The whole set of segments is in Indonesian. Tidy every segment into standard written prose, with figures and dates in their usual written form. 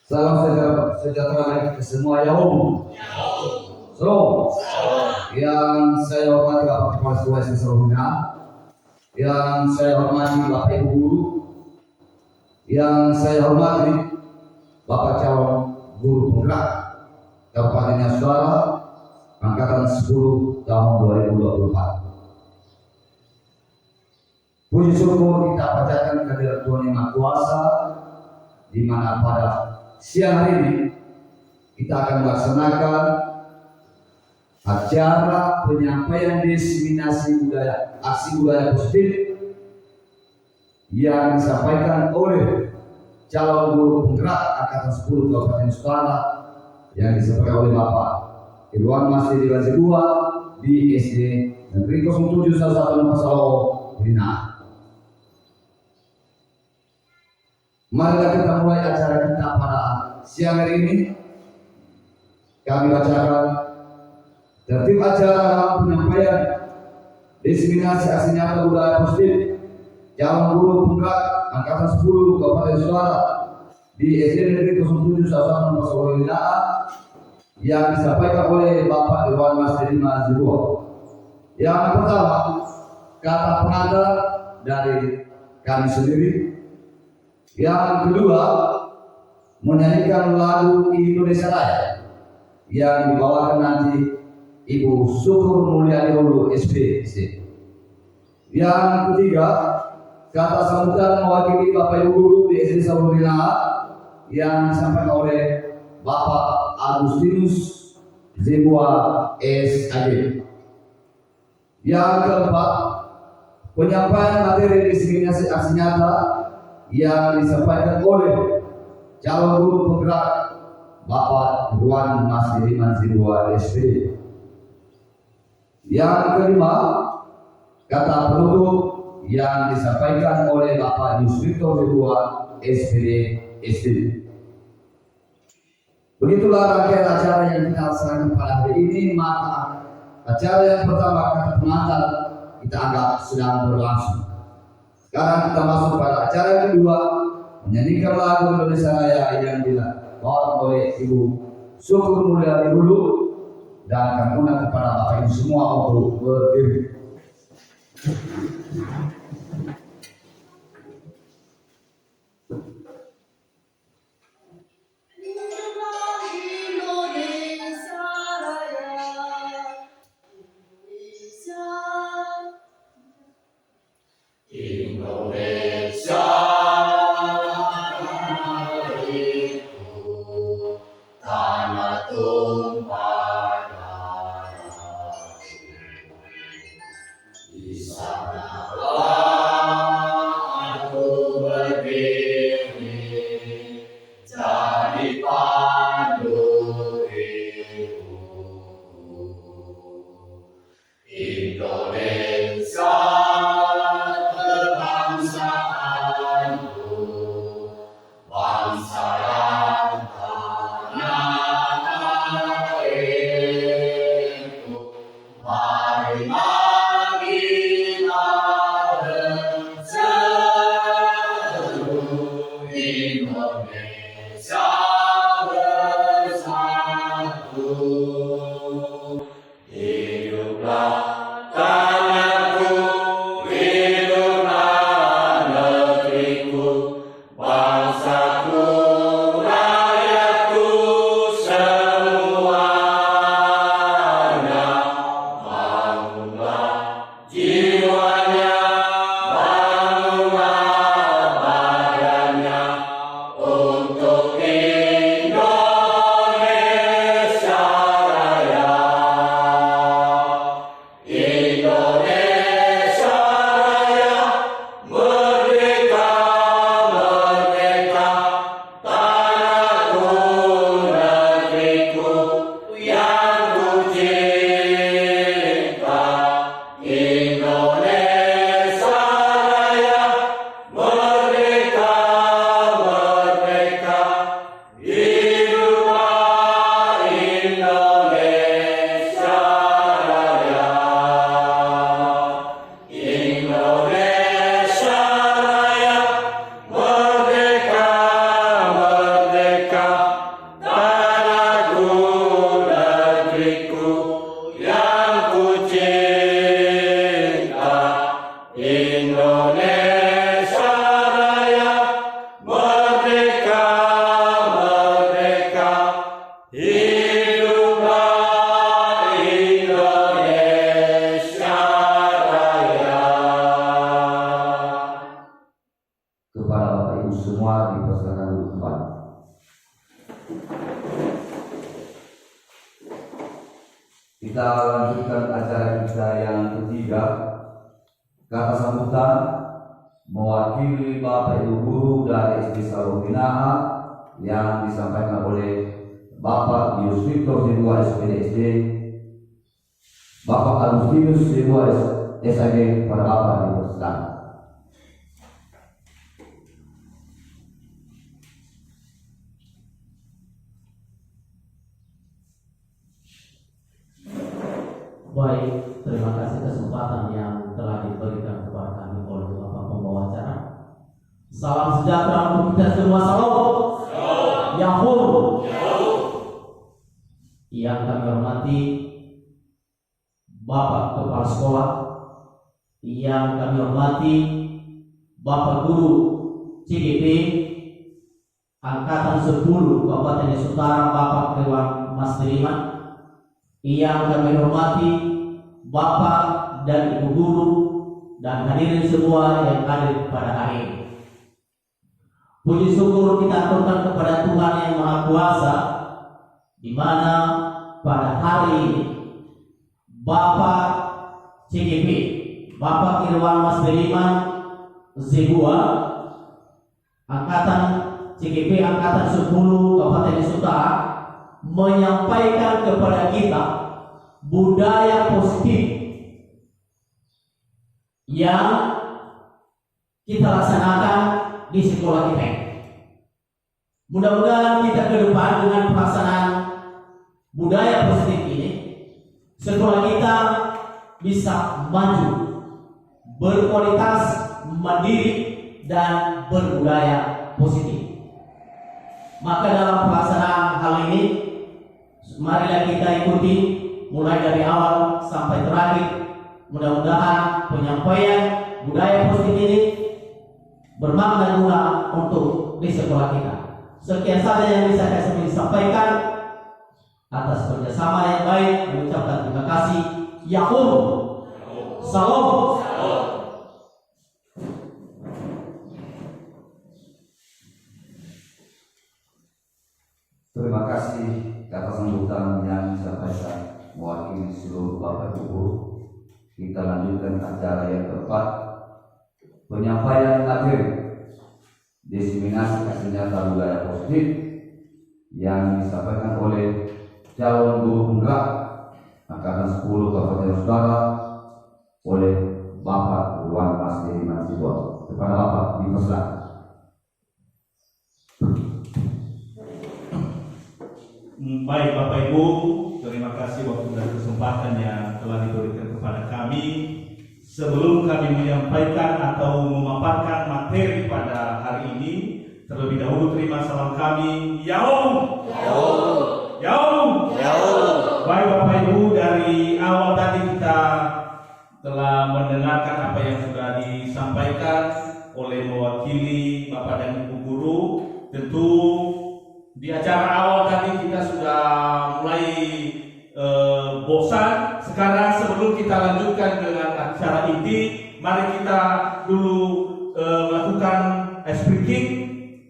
Salam sejahtera bagi kita semua ya Om. Salam. Yang saya hormati Bapak Kepala Sekolah seluruhnya, yang saya hormati Bapak Ibu Guru, yang saya hormati Bapak calon guru penggerak Kabupaten Yasudara angkatan 10 tahun 2024. Puji syukur kita panjatkan kehadirat Tuhan Yang Maha Kuasa, di mana pada siang hari ini kita akan melaksanakan acara penyampaian diseminasi budaya aksi budaya positif yang disampaikan oleh calon guru penggerak angkatan 10 Kabupaten Yasudara yang disampaikan oleh Bapak Irwan Masri Lazibua di SD Negeri 07 Satu Pasalo Bina. Marilah kita mulai acara kita pada siang hari ini. Kami bacakan tertib acara dalam penyampaian diseminasi aksi nyata budaya positif calon guru penggerak angkatan 10 Kabupaten Yasudara di SD Negeri 07 Satu Pasalo Bina yang disampaikan oleh Bapak Irwan Masri Lazibua. Yang pertama, kata pengantar dari kami sendiri. Yang kedua, menyanyikan lagu Indonesia Raya yang dibawakan nanti Ibu Syukur Mulyani Hulu SPC. Yang ketiga, kata sambutan mewakili Bapak Ibu Guru di SD Saburina yang disampaikan oleh Bapak Agustinus Zebua SAD. Yang keempat, penyampaian materi diseminasi aksi nyata yang disampaikan oleh calon guru penggerak Bapak Irwan Masri Lazibua SPD. Yang kelima, kata penutup yang disampaikan oleh Bapak Yusrito Zebua SPD SD. Begitulah rangkaian acara yang kita laksanakan pada hari ini. Maka acara yang pertama, kata pengantar, kita anggap sedang berlangsung. Sekarang kita masuk pada acara yang kedua, menyanyikan lagu Indonesia Raya yang dibawakan oleh Ibu Syukur Mulyani Hulu, dan kami undang kepada Bapak Ibu semua untuk berdiri. Indonesia itu tanah tumpah darah, di sanalah aku berdiri jadi pandu hidupku. Indonesia kebangsaan Ibu semua dipersilakan duduk kembali. Kita lanjutkan acara kita yang ketiga. Kata sambutan mewakili Bapak Ibu Guru dari SD Sarohinaha yang disampaikan oleh Bapak Yus Victor Zilwa SPDSD, Bapak Agustinus Zilwa SAG pada Bapak dipersilakan. Baik, terima kasih kesempatan yang telah diberikan kepada kami oleh Bapak Pembawa acara. Salam sejahtera untuk kita semua. Salam. Yahoo. Yang kami hormati Bapak Kepala Sekolah, yang kami hormati Bapak Guru CGP Angkatan 10 Kabupaten Desa Utara, Bapak Dewan Mas Deriman, yang kami hormati Bapak dan Ibu Guru dan hadirin semua yang hadir pada hari ini. Puji syukur kita aturkan kepada Tuhan yang Maha Kuasa, di mana pada hari ini Bapak CGP, Bapak Irwan Mas Deriman Zebua, Angkatan CGP Angkatan 10 Kabupaten Desa Utara, menyampaikan kepada kita budaya positif yang kita laksanakan di sekolah kita. Mudah-mudahan kita ke depan dengan pelaksanaan budaya positif ini, sekolah kita bisa maju, berkualitas, mandiri, dan berbudaya positif. Maka dalam pelaksanaan hal ini, marilah kita ikuti mulai dari awal sampai terakhir. Mudah-mudahan penyampaian budaya positif ini bermakna guna untuk di sekolah kita. Sekian saja yang bisa saya sampaikan. Atas kerjasama yang baik, mengucapkan terima kasih. Yahoo. Salam. Terima kasih atas sambutan yang disampaikan mewakili seluruh Bapak Ibu. Kita lanjutkan acara yang keempat, penyampaian materi diseminasi senjata budaya positif yang disampaikan oleh calon guru penggerak Angkatan 10 Kabupaten Utara oleh Bapak Irwan Mas Deriman Zilwa. Kepada Bapak dipersilakan. Baik Bapak Ibu, terima kasih waktu dan kesempatan yang telah diberikan kepada kami. Sebelum kami menyampaikan atau memaparkan materi pada hari ini, terlebih dahulu terima salam kami. Yaum. Baik Bapak Ibu, dari awal tadi kita telah mendengarkan apa yang sudah disampaikan oleh mewakili Bapak dan Ibu Guru. Tentu di acara awal tadi kita sudah mulai bosan. Sekarang sebelum kita lanjutkan dengan acara inti, mari kita dulu melakukan ice breaking.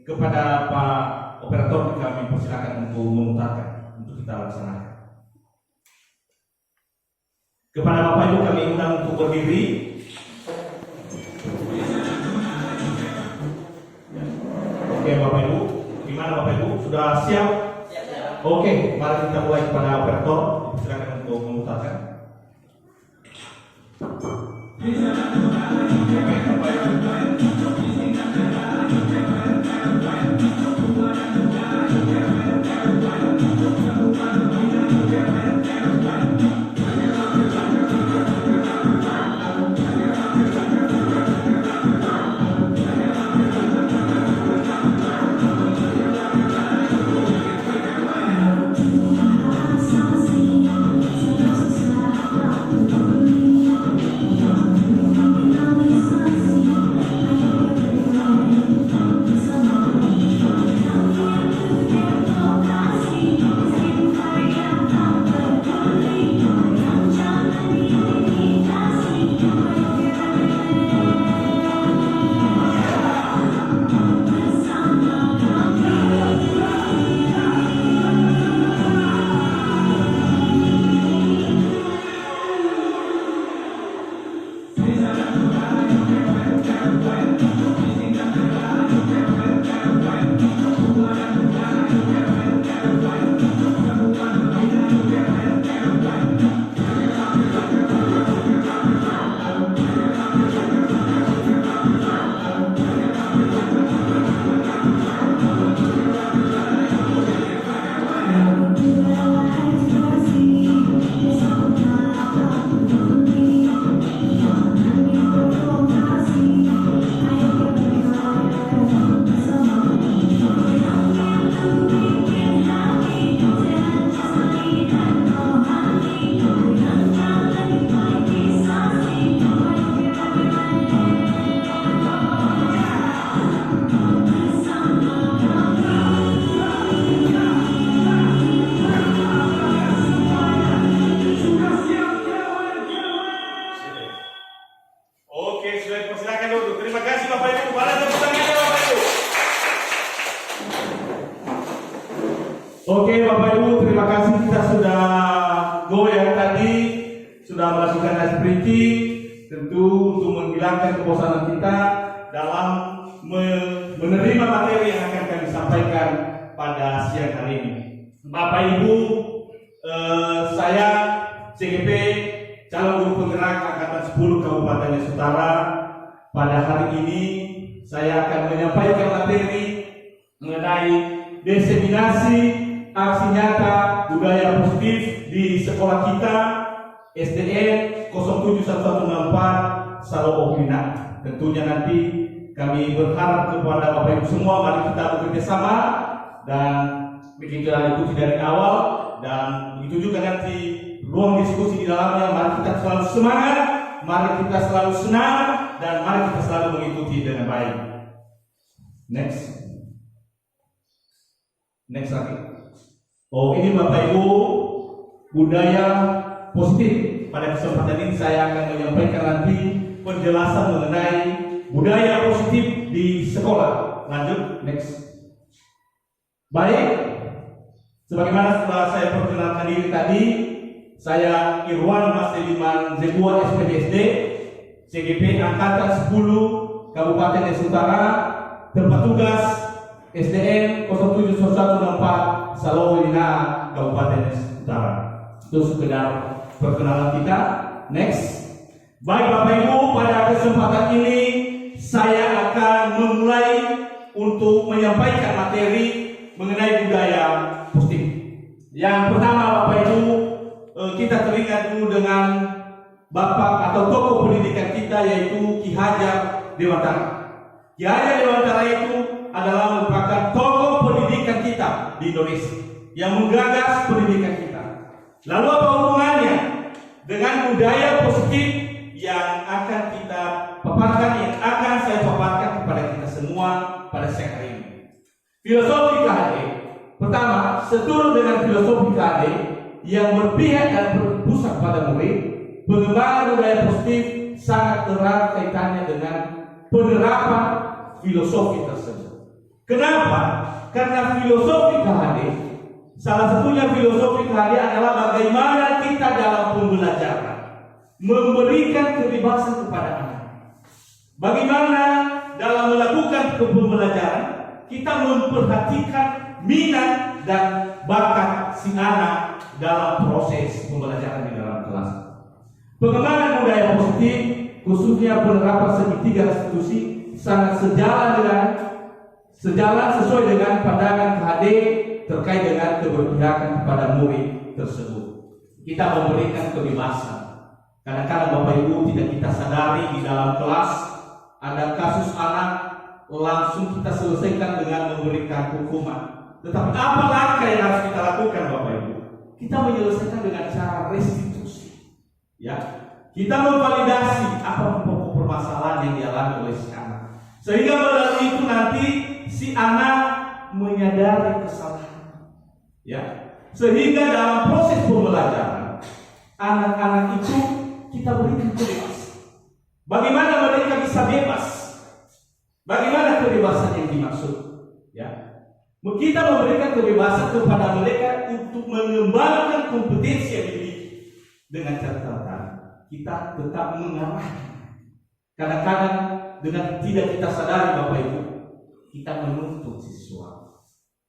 Kepada Pak Operator kami persilakan untuk memutarkan untuk kita laksanakan. Kepada Bapak Ibu kami undang untuk berdiri. Oke Bapak Ibu, gimana Bapak Ibu? Sudah siap? Oke, mari kita mulai kepada Operator. Silakan untuk memutarkan. Oke Bapak Ibu, terima kasih kita sudah goyang tadi, sudah melakukan ice breaking, tentu untuk menghilangkan kebosanan kita dalam menerima materi yang akan kami sampaikan pada siang hari ini. Bapak Ibu, saya CGP calon guru penggerak angkatan 10 Kabupaten Nias Utara. Pada hari ini saya akan menyampaikan materi mengenai diseminasi aksi nyata budaya positif di sekolah kita SDN 071164 Saloobina. Tentunya nanti kami berharap kepada Bapak Ibu semua, mari kita bekerja sama dan begitu ikuti dari awal, dan begitu juga nanti ruang diskusi di dalamnya. Mari kita selalu semangat, mari kita selalu senang, dan mari kita selalu mengikuti dengan baik. Next lagi. Oh, ini Bapak Ibu budaya positif. Pada kesempatan ini saya akan menyampaikan nanti penjelasan mengenai budaya positif di sekolah. Lanjut, next. Baik, sebagaimana setelah saya perkenalkan diri tadi, saya Irwan Mas Deliman Zebua SPDSD, CGP Angkatan 10 Kabupaten Nias Utara, tempat tugas SDN 071164 Saloobina Kabupaten Nias Utara. Itu sekedar perkenalan kita. Next. Baik Bapak Ibu, pada kesempatan ini saya akan memulai untuk menyampaikan materi mengenai budaya positif. Yang pertama Bapak Ibu, kita teringat dulu dengan Bapak atau tokoh pendidikan kita, yaitu Ki Hajar Dewantara. Ki Hajar Dewantara itu adalah merupakan tokoh pendidikan kita di Indonesia yang menggagas pendidikan kita. Lalu apa hubungannya dengan budaya positif yang akan kita paparkan, yang akan saya paparkan kepada kita semua pada siang hari ini? Filosofi KHD. Pertama, seturut dengan filosofi KHD yang berpihak dan berpusat pada murid, pengembangan budaya positif sangat erat kaitannya dengan penerapan filosofi tersebut. Kenapa? Karena filosofi KHD, salah satunya filosofi KHD adalah bagaimana kita dalam pembelajaran memberikan kebebasan kepada anak. Bagaimana dalam melakukan pembelajaran kita memperhatikan minat dan bakat si anak dalam proses pembelajaran di dalam kelas. Pengembangan budaya positif, khususnya penerapan segitiga restitusi, sangat sejalan sesuai dengan pandangan KHD terkait dengan keberpihakan kepada murid tersebut. Kita memberikan kebebasan. Kadang-kadang Bapak Ibu tidak kita sadari di dalam kelas ada kasus anak, langsung kita selesaikan dengan memberikan hukuman. Tetapi apa langkah yang harus kita lakukan Bapak Ibu? Kita menyelesaikan dengan cara restitusi. Ya, kita memvalidasi apa pokok permasalahan yang dialami oleh si anak, sehingga melalui itu nanti si anak menyadari kesalahan. Ya, sehingga dalam proses pembelajaran anak-anak itu kita berikan kebebasan. Bagaimana mereka bisa bebas? Bagaimana kebebasan yang dimaksud? Ya, kita memberikan kebebasan kepada mereka untuk mengembangkan kompetensi yang dimiliki dengan catatan kita tetap mengarahkan. Kadang-kadang dengan tidak kita sadari Bapak Ibu, kita menuntut siswa,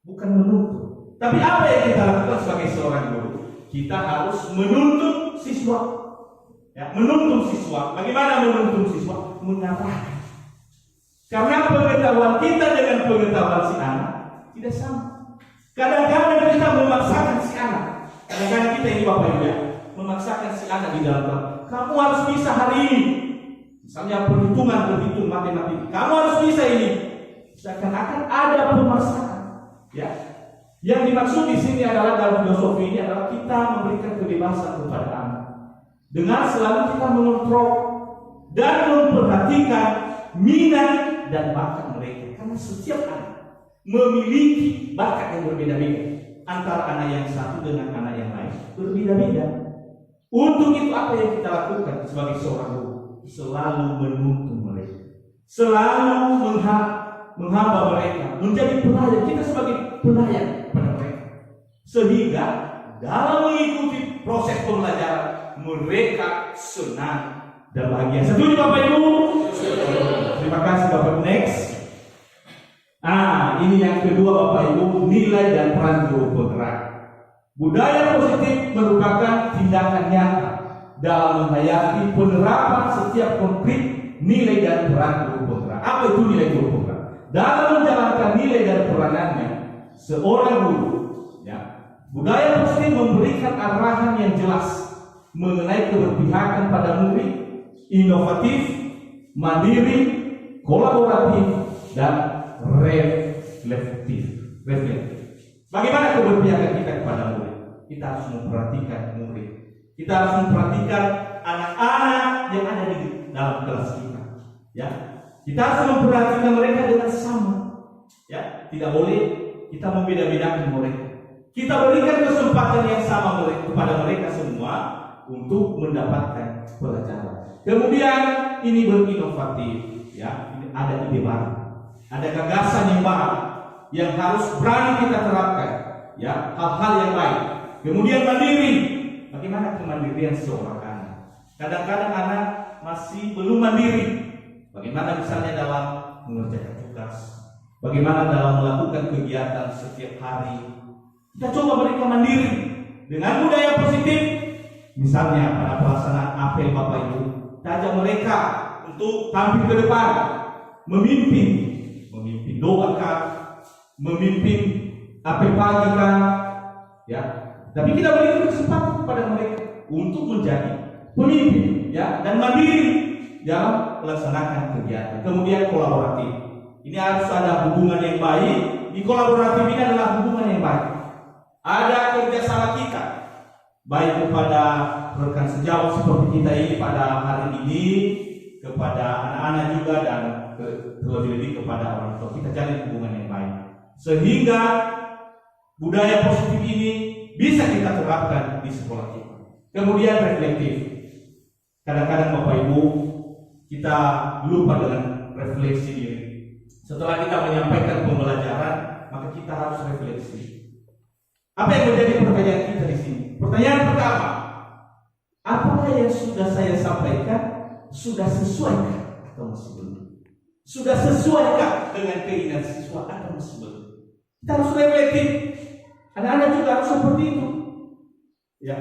bukan menuntut. Tapi apa yang kita lakukan sebagai seorang guru? Kita harus menuntut siswa. Ya, menuntut siswa. Bagaimana menuntut siswa? Mengarahkan. Karena pengetahuan kita dengan pengetahuan si anak tidak sama. Kadang-kadang kita memaksakan si anak. Kadang-kadang kita ini Bapak Ibu ya, memaksakan si anak di dalam kelas. Kamu harus bisa hari ini. Misalnya perhitungan, berhitung matematika. Kamu harus bisa ini. Seakan-akan ada pemaksaan. Ya. Yang dimaksud di sini adalah dalam filosofi ini adalah kita memberikan kebebasan kepada anak dengan selalu kita mengontrol dan memperhatikan minat dan bakat mereka. Karena setiap anak memiliki bakat yang berbeda-beda. Antara anak yang satu dengan anak yang lain berbeda-beda. Untuk itu apa yang kita lakukan sebagai seorang guru? Selalu menuntun mereka, selalu menghamba mereka, menjadi pelayan. Kita sebagai pelayan pada mereka. sehingga dalam mengikuti proses pembelajaran mereka senang dan bahagia. Setuju Bapak Ibu? Terima kasih Bapak. Next. Ini yang kedua Bapak Ibu, nilai dan peran guru penggerak. Budaya positif merupakan tindakan nyata dalam menghayati penerapan setiap konkret nilai dan peran guru penggerak. Apa itu nilai guru penggerak? Dalam menjalankan nilai dan peranannya seorang guru, ya, budaya positif memberikan arahan yang jelas mengenai keberpihakan pada murid, inovatif, mandiri, kolaboratif, dan reflektif. Bagaimana keberpihakan kita kepada murid? Kita harus memperhatikan murid. Kita harus memperhatikan anak-anak yang ada di dalam kelas kita. Ya, kita harus memperhatikan mereka dengan sama. Ya, tidak boleh kita membeda-bedakan mereka. Kita berikan kesempatan yang sama kepada mereka semua untuk mendapatkan pelajaran. Kemudian ini berinovatif. Ya, ada ide baru, ada gagasan yang baru yang harus berani kita terapkan. Ya, hal-hal yang baik. Kemudian mandiri. Bagaimana kemandirian seorang anak? Kadang-kadang anak masih belum mandiri. Bagaimana misalnya dalam mengerjakan tugas, bagaimana dalam melakukan kegiatan setiap hari. Kita coba mereka mandiri dengan budaya positif. Misalnya pada pelaksanaan apel Bapak Ibu, kita ajak mereka untuk tampil ke depan, memimpin doakan, memimpin apel pagi kan, ya. Tapi kita berikan kesempatan kepada mereka untuk menjadi pemimpin, ya, dan mandiri dalam melaksanakan kegiatan. Kemudian kolaboratif. Ini harus ada hubungan yang baik. Di kolaboratif ini adalah hubungan yang baik. Ada kerjasama kita, baik kepada rekan sejawat seperti kita ini pada hari ini, kepada anak-anak juga, dan terlebih lebih kepada orang tua. Kita jalin hubungan yang baik, sehingga budaya positif ini bisa kita terapkan di sekolah kita. Kemudian reflektif. Kadang-kadang Bapak Ibu kita lupa dengan refleksi diri. Setelah kita menyampaikan pembelajaran, maka kita harus refleksi. Apa yang menjadi pertanyaan kita di sini? Pertanyaan pertama, apakah yang sudah saya sampaikan sudah sesuaikah atau masih belum? Sudah sesuaikah dengan keinginan siswa atau masih belum? Kita harus reflektif. Anak-anak juga harus seperti itu. Ya,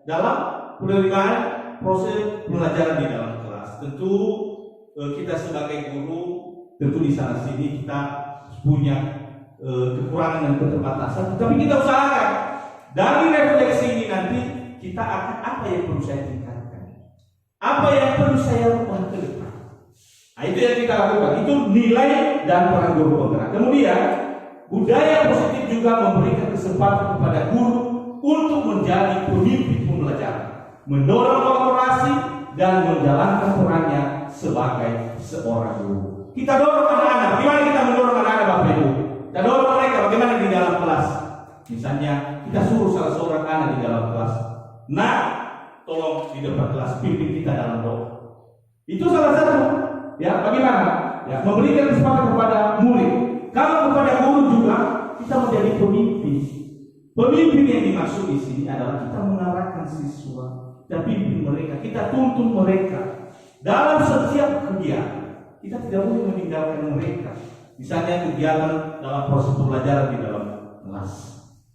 dalam penerimaan proses pembelajaran di dalam kelas. Tentu kita sebagai guru, tentu di sana sini kita punya kekurangan dan keterbatasan, tapi kita usahakan dari refleksi ini nanti kita akan apa yang perlu saya tingkatkan, apa yang perlu saya ubah ke depan. Nah, itu yang kita lakukan. Itu nilai dan peran guru penggerak. Kemudian budaya positif juga memberikan kesempatan kepada guru untuk menjadi pemimpin pembelajaran, mendorong kolaborasi dan menjalankan perannya sebagai seorang guru. Kita dorong anak-anak. Bagaimana kita mendorong anak-anak Bapak Ibu? Kita dorong mereka bagaimana di dalam kelas. Misalnya kita suruh salah seorang anak di dalam kelas, nah, tolong di depan kelas pimpin kita dalam doa. Itu salah satu. Ya, bagaimana? Ya, memberikan kesempatan kepada murid. Kalau kepada guru juga kita menjadi pemimpin. Pemimpin yang dimaksud di sini adalah kita mengarahkan siswa, kita pimpin mereka, kita tuntun mereka dalam setiap kegiatan. Kita tidak boleh meninggalkan mereka. Misalnya kegiatan dalam proses pembelajaran di dalam kelas,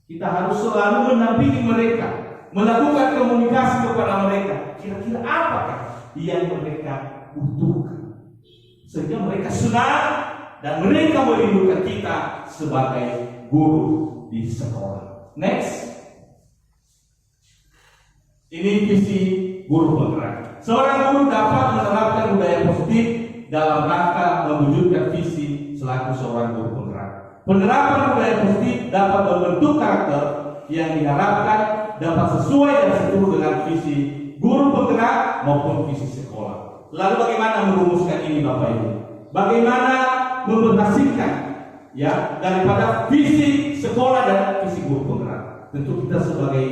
kita harus selalu mendampingi mereka, melakukan komunikasi kepada mereka. Kira-kira apakah yang mereka butuhkan, sehingga mereka senang dan mereka merindukan kita sebagai guru di sekolah. Next, ini visi guru penggerak. Seorang guru dapat menerapkan budaya positif dalam rangka mewujudkan visi selaku seorang guru penggerak. Penerapan budaya positif dapat membentuk karakter yang diharapkan dapat sesuai dan setuju dengan visi guru penggerak maupun visi sekolah. Lalu bagaimana merumuskan ini Bapak Ibu? Bagaimana memberhasilkan ya daripada visi sekolah dan visi guru penggerak? Tentu kita sebagai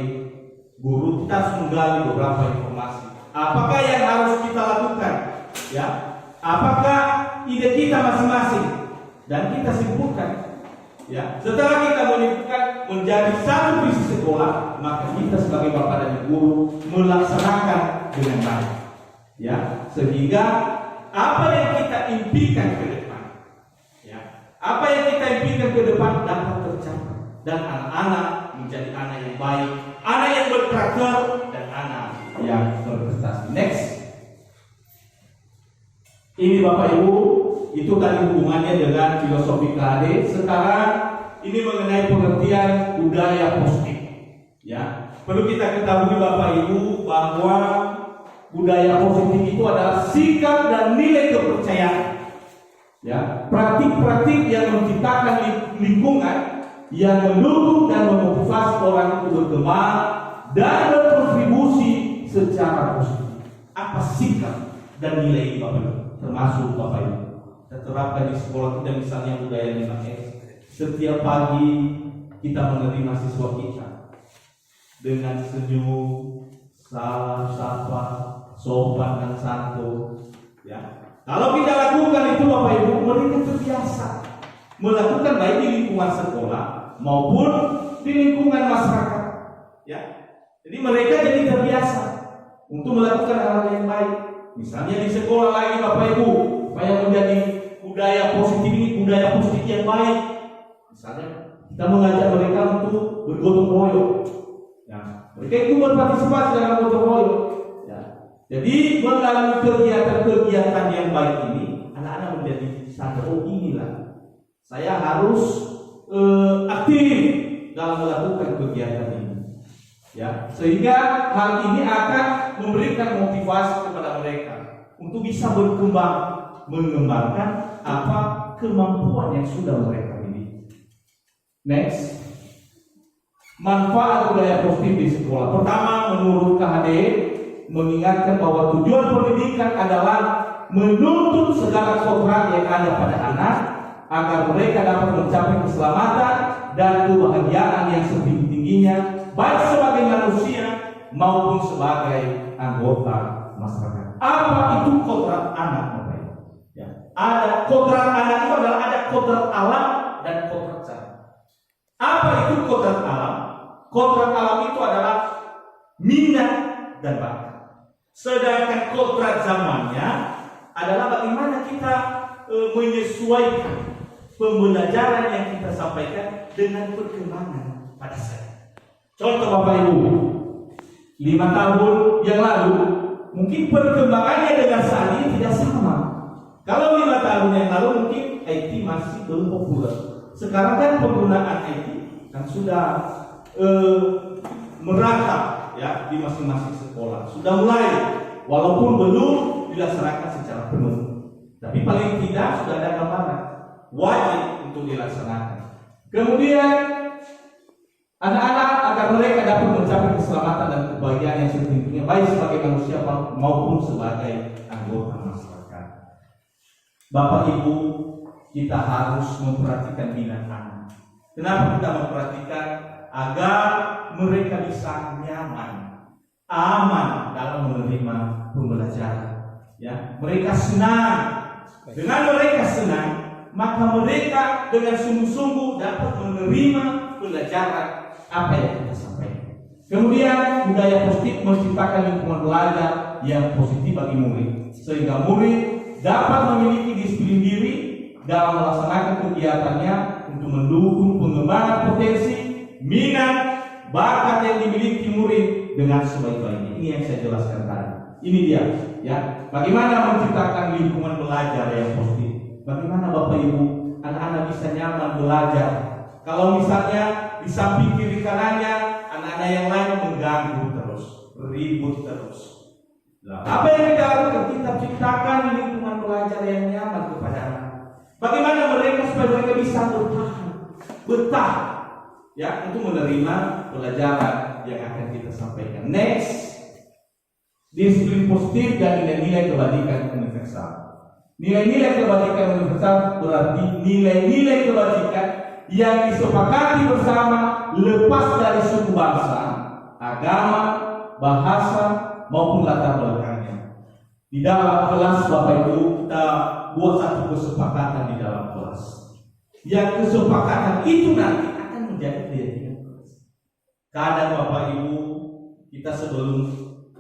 guru kita harus menggali beberapa informasi. Apakah yang harus kita lakukan? Ya, apakah ide kita masing-masing dan kita simpulkan? Ya, setelah kita menyimpulkan menjadi satu visi sekolah, maka kita sebagai bapak dan guru melaksanakan dengan baik, ya, sehingga apa yang kita impikan ke depan, ya, apa yang kita impikan ke depan dapat tercapai dan anak-anak menjadi anak yang baik, anak yang berkarakter dan anak yang berprestasi. Next, ini Bapak Ibu, itu tadi hubungannya dengan filosofi KHD. Sekarang ini mengenai pengertian budaya positif. Ya, perlu kita ketahui Bapak Ibu bahwa budaya positif itu adalah sikap dan nilai kepercayaan. Ya, praktik-praktik yang menciptakan lingkungan yang mendukung dan memotivasi orang untuk berkembang dan berkontribusi secara positif. Apa sikap dan nilai ini Bapak Ibu? Termasuk Bapak Ibu, kita terapkan di sekolah kita misalnya budaya 5S. Setiap pagi kita menerima siswa kita dengan senyum, salam, sapa, sopan dan santun. Ya, kalau kita lakukan itu Bapak Ibu, mereka terbiasa melakukan baik di lingkungan sekolah maupun di lingkungan masyarakat. Ya, jadi mereka jadi terbiasa untuk melakukan hal yang baik. Misalnya di sekolah lagi Bapak Ibu, supaya menjadi budaya positif ini, budaya positif yang baik. Misalnya kita mengajak mereka untuk bergotong royong. Ya, mereka itu berpartisipasi dalam gotong royong. Ya, jadi melalui kegiatan-kegiatan yang baik ini, anak-anak menjadi sadar, oh inilah saya harus aktif dalam melakukan kegiatan ini. Ya, sehingga hal ini akan memberikan motivasi kepada mereka untuk bisa berkembang, mengembangkan apa kemampuan yang sudah mereka miliki. Next, manfaat budaya positif di sekolah. Pertama, menurut KHD mengingatkan bahwa tujuan pendidikan adalah menuntut segala kodrat yang ada pada anak agar mereka dapat mencapai keselamatan dan kebahagiaan yang setinggi-tingginya, baik sebagai manusia maupun sebagai anggota masyarakat. Apa itu kodrat anak, Bapak Ibu? Ya, ada kodrat anak itu adalah ada kodrat alam dan kodrat cara. Apa itu kodrat alam? Kodrat alam itu adalah minat dan bakat. Sedangkan kodrat zamannya adalah bagaimana kita menyesuaikan pembelajaran yang kita sampaikan dengan perkembangan pada saya. Contoh Bapak Ibu, 5 tahun yang lalu mungkin perkembangannya dengan saat ini tidak sama. Kalau 5 tahun yang lalu mungkin IT masih belum populer. Sekarang kan penggunaan IT kan sudah merata ya di masing-masing sekolah. Sudah mulai, walaupun belum dilaksanakan secara penuh, tapi paling tidak sudah ada gambaran wajib untuk dilaksanakan. Kemudian anak-anak agar mereka dapat mencapai keselamatan dan kebahagiaan yang setinggi-tingginya, baik sebagai manusia maupun sebagai anggota masyarakat. Bapak Ibu, kita harus memperhatikan minat anak. Kenapa kita memperhatikan? Agar mereka bisa nyaman, aman dalam menerima pembelajaran. Ya, mereka senang. Dengan mereka senang, maka mereka dengan sungguh-sungguh dapat menerima pelajaran apa yang kita sampaikan. Kemudian budaya positif menciptakan lingkungan belajar yang positif bagi murid, sehingga murid dapat memiliki disiplin diri dalam melaksanakan kegiatannya untuk mendukung pengembangan potensi, minat, bakat yang dimiliki murid dengan sebaik-baiknya. Ini yang saya jelaskan tadi. Ini dia, ya. Bagaimana menciptakan lingkungan belajar yang positif? Bagaimana Bapak Ibu anak-anak bisa nyaman belajar? Kalau misalnya di samping kiri kanannya anak-anak yang lain mengganggu terus, ribut terus. Nah, apa yang kita lakukan? Kita ciptakan lingkungan belajar yang nyaman kepada anak. Bagaimana mereka supaya mereka bisa betah, ya, untuk menerima pelajaran yang akan kita sampaikan. Next, disiplin positif dan nilai-nilai kebajikan universal. Nilai-nilai kebajikan universal berarti nilai-nilai kebajikan yang disepakati bersama lepas dari suku bangsa, agama, bahasa maupun latar belakangnya. Di dalam kelas Bapak Ibu kita buat satu kesepakatan di dalam kelas. Yang kesepakatan itu nanti akan menjadi keyakinan kelas. Kadang Bapak Ibu, kita sebelum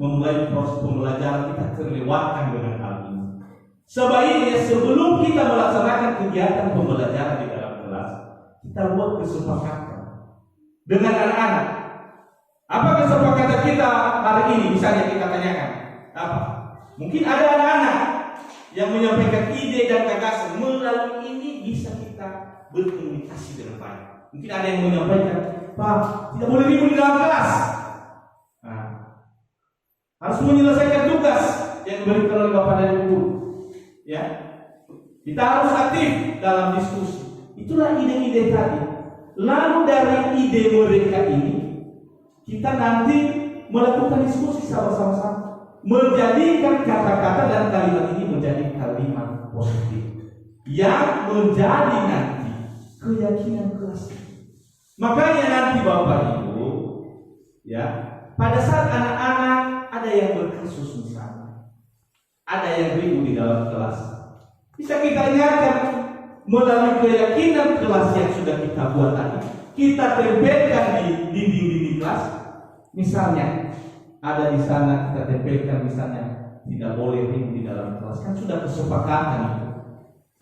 memulai proses pembelajaran kita terlewatkan dengan hal ini. Sebaiknya sebelum kita melaksanakan kegiatan pembelajaran di dalam kelas, kita buat kesepakatan dengan anak-anak. Apa kesepakatan kita hari ini? Misalnya kita tanyakan, apa? Mungkin ada anak-anak yang menyampaikan ide dan gagasan, melalui ini bisa kita berkomunikasi dengan baik. Mungkin ada yang menyampaikan, Pak, tidak boleh ribut di dalam kelas. Nah, harus menyelesaikan tugas yang diberikan oleh Bapak dan Ibu. Ya, kita harus aktif dalam diskusi. Itulah ide-ide tadi. Lalu dari ide mereka ini, kita nanti melakukan diskusi sama-sama, menjadikan kata-kata dan kalimat ini menjadi kalimat positif yang menjadi nanti keyakinan kelas. Makanya nanti Bapak Ibu, ya, pada saat anak-anak ada yang berkasus misalnya, ada yang ribut di dalam kelas, bisa kita ingatkan melalui keyakinan kelas yang sudah kita buat tadi, kita tempelkan di dinding-dinding kelas. Misalnya ada di sana kita tempelkan misalnya tidak boleh ribut di dalam kelas, kan sudah kesepakatan itu.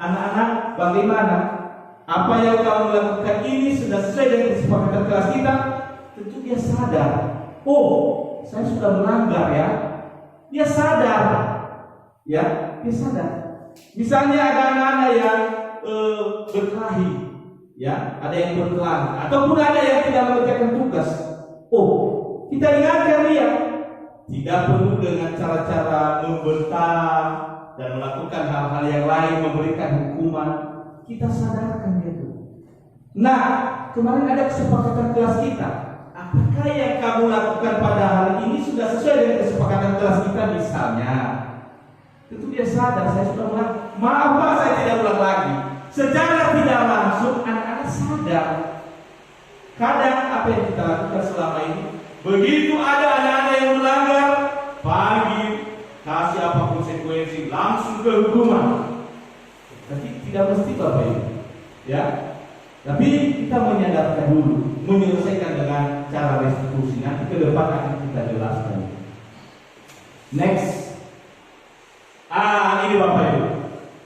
Anak-anak, bagaimana? Apa yang kamu lakukan ini sudah sesuai dengan kesepakatan kelas kita? Tentu dia sadar. Oh, saya sudah melanggar ya. Dia sadar, ya, dia sadar. Misalnya ada anak-anak yang berkelahi, ya, ada yang berkelahi, ataupun ada yang tidak mengerjakan tugas. Oh, kita ingatkan dia, tidak perlu dengan cara-cara membentak dan melakukan hal-hal yang lain, memberikan hukuman. Kita sadarkan dia dulu. Nah, kemarin ada kesepakatan kelas kita. Apakah yang kamu lakukan pada hari ini sudah sesuai dengan kesepakatan kelas kita? Misalnya, tentu dia sadar, saya sudah ulang. Maaf Pak, saya tidak ulang lagi. Secara tidak langsung anak-anak sadar. Kadang apa yang kita lakukan selama ini, begitu ada anak-anak yang melanggar, panggil, kasih apa konsekuensi, langsung ke hukuman. Tapi tidak mesti Bapak Ibu, ya. Tapi kita menyadarkan dulu, menyelesaikan dengan cara restitusi. Nanti ke depan akan kita jelaskan. Next, ini Bapak Ibu,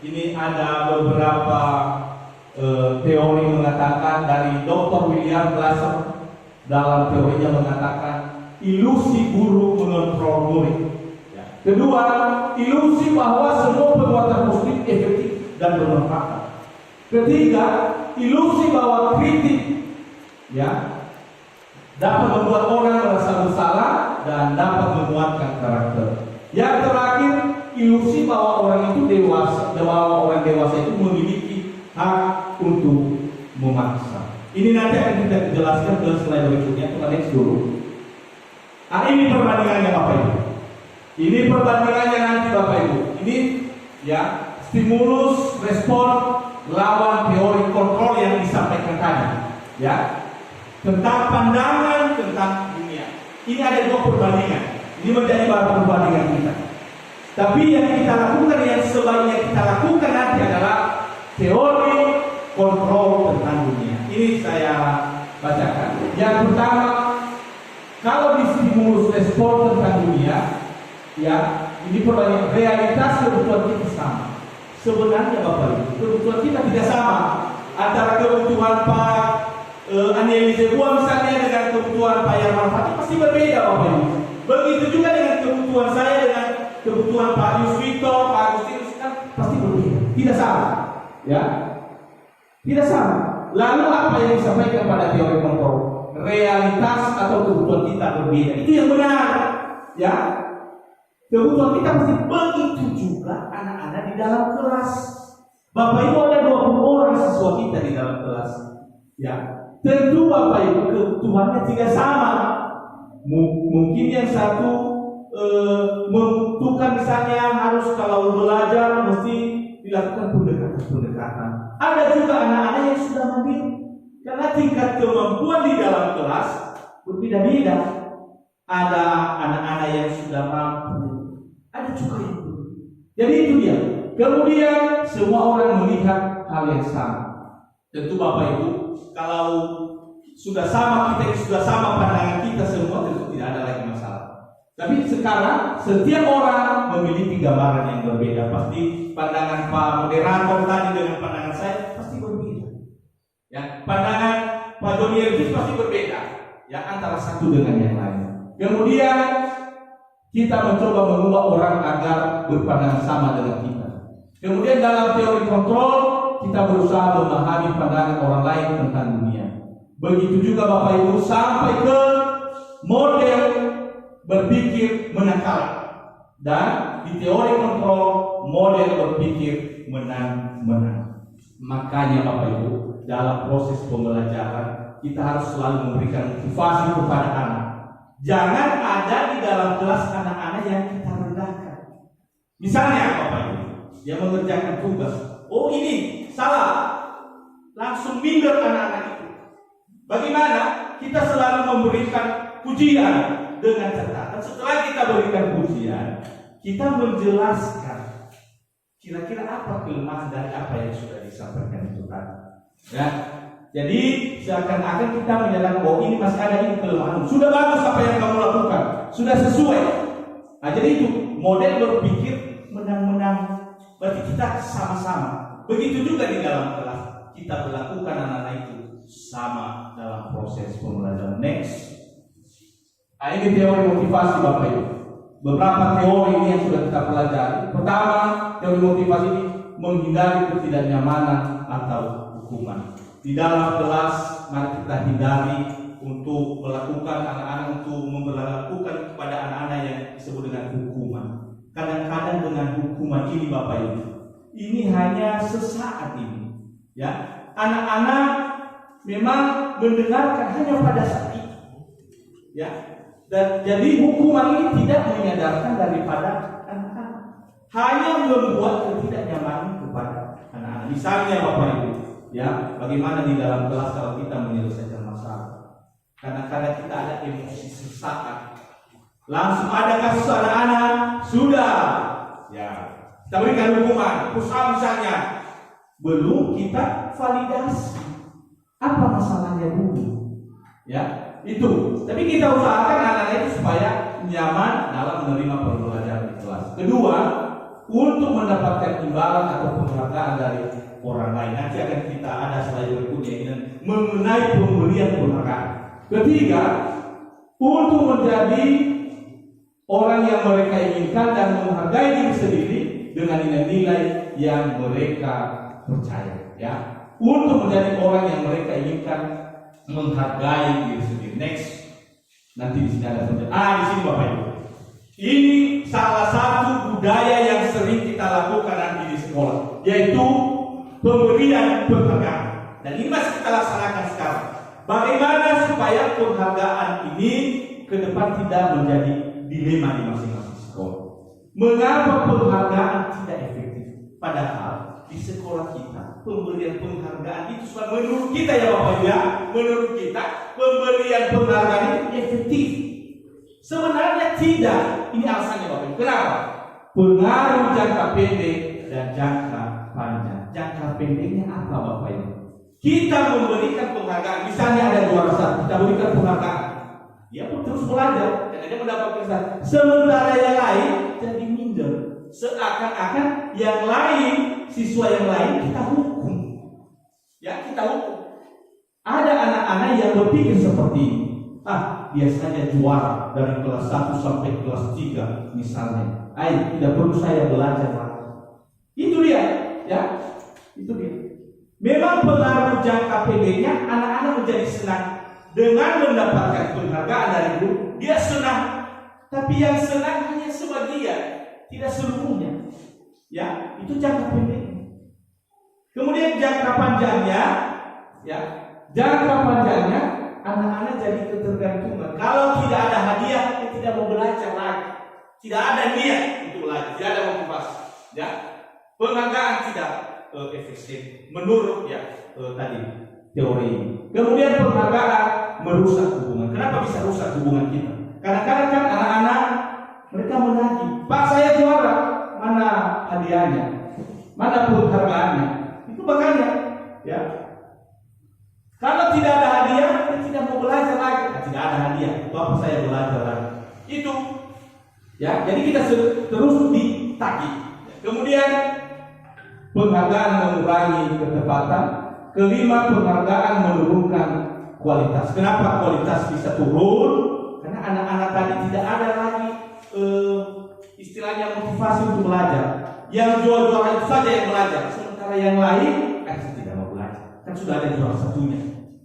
ini ada beberapa teori mengatakan dari Dr. William Glasser. Dalam teorinya mengatakan ilusi guru mengontrol murid. Ya. Kedua, ilusi bahwa semua perbuatan positif efektif dan bermanfaat. Ketiga, ilusi bahwa kritik, ya, dapat membuat orang merasa bersalah dan dapat menguatkan karakter. Yang terakhir, ilusi bahwa orang itu dewasa, bahwa orang dewasa itu memiliki hak untuk memaksa. Ini nanti akan kita jelaskan ke slide berikutnya. Kita next dulu. Ini perbandingannya Bapak Ibu. Ini perbandingannya nanti Bapak Ibu. Ini ya, stimulus, respon, lawan teori kontrol yang disampaikan tadi. Ya, tentang pandangan tentang dunia. Ini ada dua perbandingan. Ini menjadi bahan perbandingan kita. Tapi yang kita lakukan, yang sebaiknya kita lakukan nanti adalah teori kontrol tentang dunia. Ini saya bacakan. Yang pertama, kalau di stimulus respon tentang dunia, ya, ini perbandingan realitas kebutuhan kita sama. Sebenarnya Bapak Ibu, kebutuhan kita tidak sama. Antara kebutuhan Pak Anielise Buah misalnya dengan kebutuhan Pak Yarman Fatih pasti berbeda Bapak Ibu. Begitu juga dengan kebutuhan saya dengan kebutuhan Pak Yusvito, Pak Agustinus, kan pasti berbeda. Tidak sama, ya, tidak sama. Lalu apa yang disampaikan pada teori kontrol? Realitas atau kebutuhan kita berbeda. Itu yang benar, ya. Kebutuhan kita mesti begitu juga anak-anak di dalam kelas. Bapak Ibu ada 20 orang siswa kita di dalam kelas, ya. Tentu Bapak Ibu kebutuhannya tidak sama. Mungkin yang satu membutuhkan misalnya harus kalau belajar mesti dilakukan pendekatan. Ada juga anak-anak yang sudah mandiri karena tingkat kemampuan di dalam kelas berbeda-beda. Ada anak-anak yang sudah mampu, ada juga yang belum. Jadi itu dia. Kemudian semua orang melihat hal yang sama. Tentu Bapak Ibu, kalau sudah sama, kita sudah sama pandangan kita semua, tentu tidak ada lagi masalah. Tapi sekarang setiap orang memiliki gambaran yang berbeda. Pasti pandangan Pak moderator tadi dengan pandangan saya pasti berbeda. Ya, pandangan Pak Doni Elvis pasti berbeda. Ya, antara satu dengan yang lain. Kemudian kita mencoba mengubah orang agar berpandangan sama dengan kita. Kemudian dalam teori kontrol kita berusaha memahami pandangan orang lain tentang dunia. Begitu juga Bapak Ibu sampai ke model berpikir menakal, dan di teori kontrol model berpikir menang-menang. Makanya Bapak Ibu dalam proses pembelajaran kita harus selalu memberikan motivasi kepada anak. Jangan ada di dalam kelas anak-anak yang kita rendahkan. Misalnya Bapak Ibu yang mengerjakan tugas, oh ini salah, langsung minder anak-anak itu. Bagaimana kita selalu memberikan pujian dengan catatan. Setelah kita berikan pujian, kita menjelaskan kira-kira apa kelemahan dari apa yang sudah disampaikan itu tadi. Ya, jadi seakan-akan kita menyatakan bahwa ini masih ada ini kelemahan. Sudah bagus apa yang kamu lakukan, sudah sesuai. Nah, jadi itu model berpikir menang-menang. Berarti kita sama-sama. Begitu juga di dalam kelas kita berlakukan anak-anak itu sama dalam proses pembelajaran. Next. Nah, ini teori motivasi Bapak Ibu. Beberapa teori ini yang sudah kita pelajari. Pertama, teori motivasi ini menghindari ketidaknyamanan atau hukuman. Di dalam kelas, mari kita hindari untuk melakukan anak-anak, untuk memperlakukan kepada anak-anak yang disebut dengan hukuman. Kadang-kadang dengan hukuman ini Bapak Ibu, ini hanya sesaat ini. Ya, anak-anak memang mendengarkan hanya pada saat itu. Ya, dan jadi hukuman ini tidak menyadarkan daripada anak-anak, hanya membuat ketidaknyamanan kepada anak-anak. Misalnya Bapak Ibu, ya, bagaimana di dalam kelas kalau kita menyelesaikan masalah, kadang-kadang kita ada emosi sesaat, langsung ada kasus anak-anak sudah, ya, kita berikan hukuman, push-up misalnya, belum kita validasi apa masalahnya dulu, ya. Itu, tapi kita usahakan anak-anak itu supaya nyaman dalam menerima pembelajaran di kelas. Kedua, untuk mendapatkan imbalan atau penghargaan dari orang lain. Nanti akan kita ada slide berikutnya ini mengenai pemberian penghargaan. Ketiga, untuk menjadi orang yang mereka inginkan dan menghargai diri sendiri dengan nilai-nilai yang mereka percaya. Ya, untuk menjadi orang yang mereka inginkan, menghargai diri sendiri. Next, nanti di sini ada penjelasan. Di sini Bapak Ibu, ini salah satu budaya yang sering kita lakukan nanti di sekolah, yaitu pemberian penghargaan. Dan ini masih kita laksanakan sekarang. Bagaimana supaya penghargaan ini ke depan tidak menjadi dilema di masing-masing sekolah? Mengapa penghargaan tidak efektif? Padahal di sekolah kita pemberian penghargaan itu menurut kita ya Bapak Ibu ya, menurut kita pemberian penghargaan itu efektif. Sebenarnya tidak. Ini alasannya Bapak Ibu. Kenapa? Pengaruh jangka pendek dan jangka panjang. Jangka pendeknya apa Bapak Ibu? Kita memberikan penghargaan. Misalnya ada juara satu, kita berikan penghargaan. Dia pun terus belajar dan dia mendapat prestasi. Sementara yang lain jadi minder. Seakan-akan yang lain, siswa yang lain kita hukum. Ya, kita hukum. Ada anak-anak yang berpikir seperti ini. Biasanya juara dari kelas 1 sampai kelas 3 misalnya. Tidak perlu saya belajar lagi. Itu dia, ya. Itu dia. Memang pengaruh jangka pendeknya anak-anak menjadi senang dengan mendapatkan penghargaan dari guru. Dia senang. Tapi yang senang hanya sebagian, tidak seluruhnya. Ya, itu jangka pendeknya. Kemudian jangka panjangnya, ya, jangka panjangnya anak-anak jadi ketergantungan. Kalau tidak ada hadiah, dia tidak mau belajar lagi. Tidak ada niat untuk belajar, tidak ada motivasi. Ya, penghargaan tidak efektif menurut tadi teori ini. Kemudian penghargaan merusak hubungan. Kenapa bisa rusak hubungan kita? Kadang-kadang kan anak-anak mereka menagih, Pak saya juara, mana hadiahnya, mana penghargaannya? Itu makanya, ya. Kalau tidak ada hadiah, mau belajar lagi. Nah, tidak ada hadiah. Bapak saya belajar lagi. Itu ya. Jadi kita terus ditagih. Kemudian penghargaan mengurangi ketepatan. Kelima, penghargaan menurunkan kualitas. Kenapa kualitas bisa turun? Karena anak-anak tadi tidak ada lagi istilahnya motivasi untuk belajar. Yang juara itu saja yang belajar, sementara yang lain saya tidak mau belajar. Kan sudah ada juara satunya,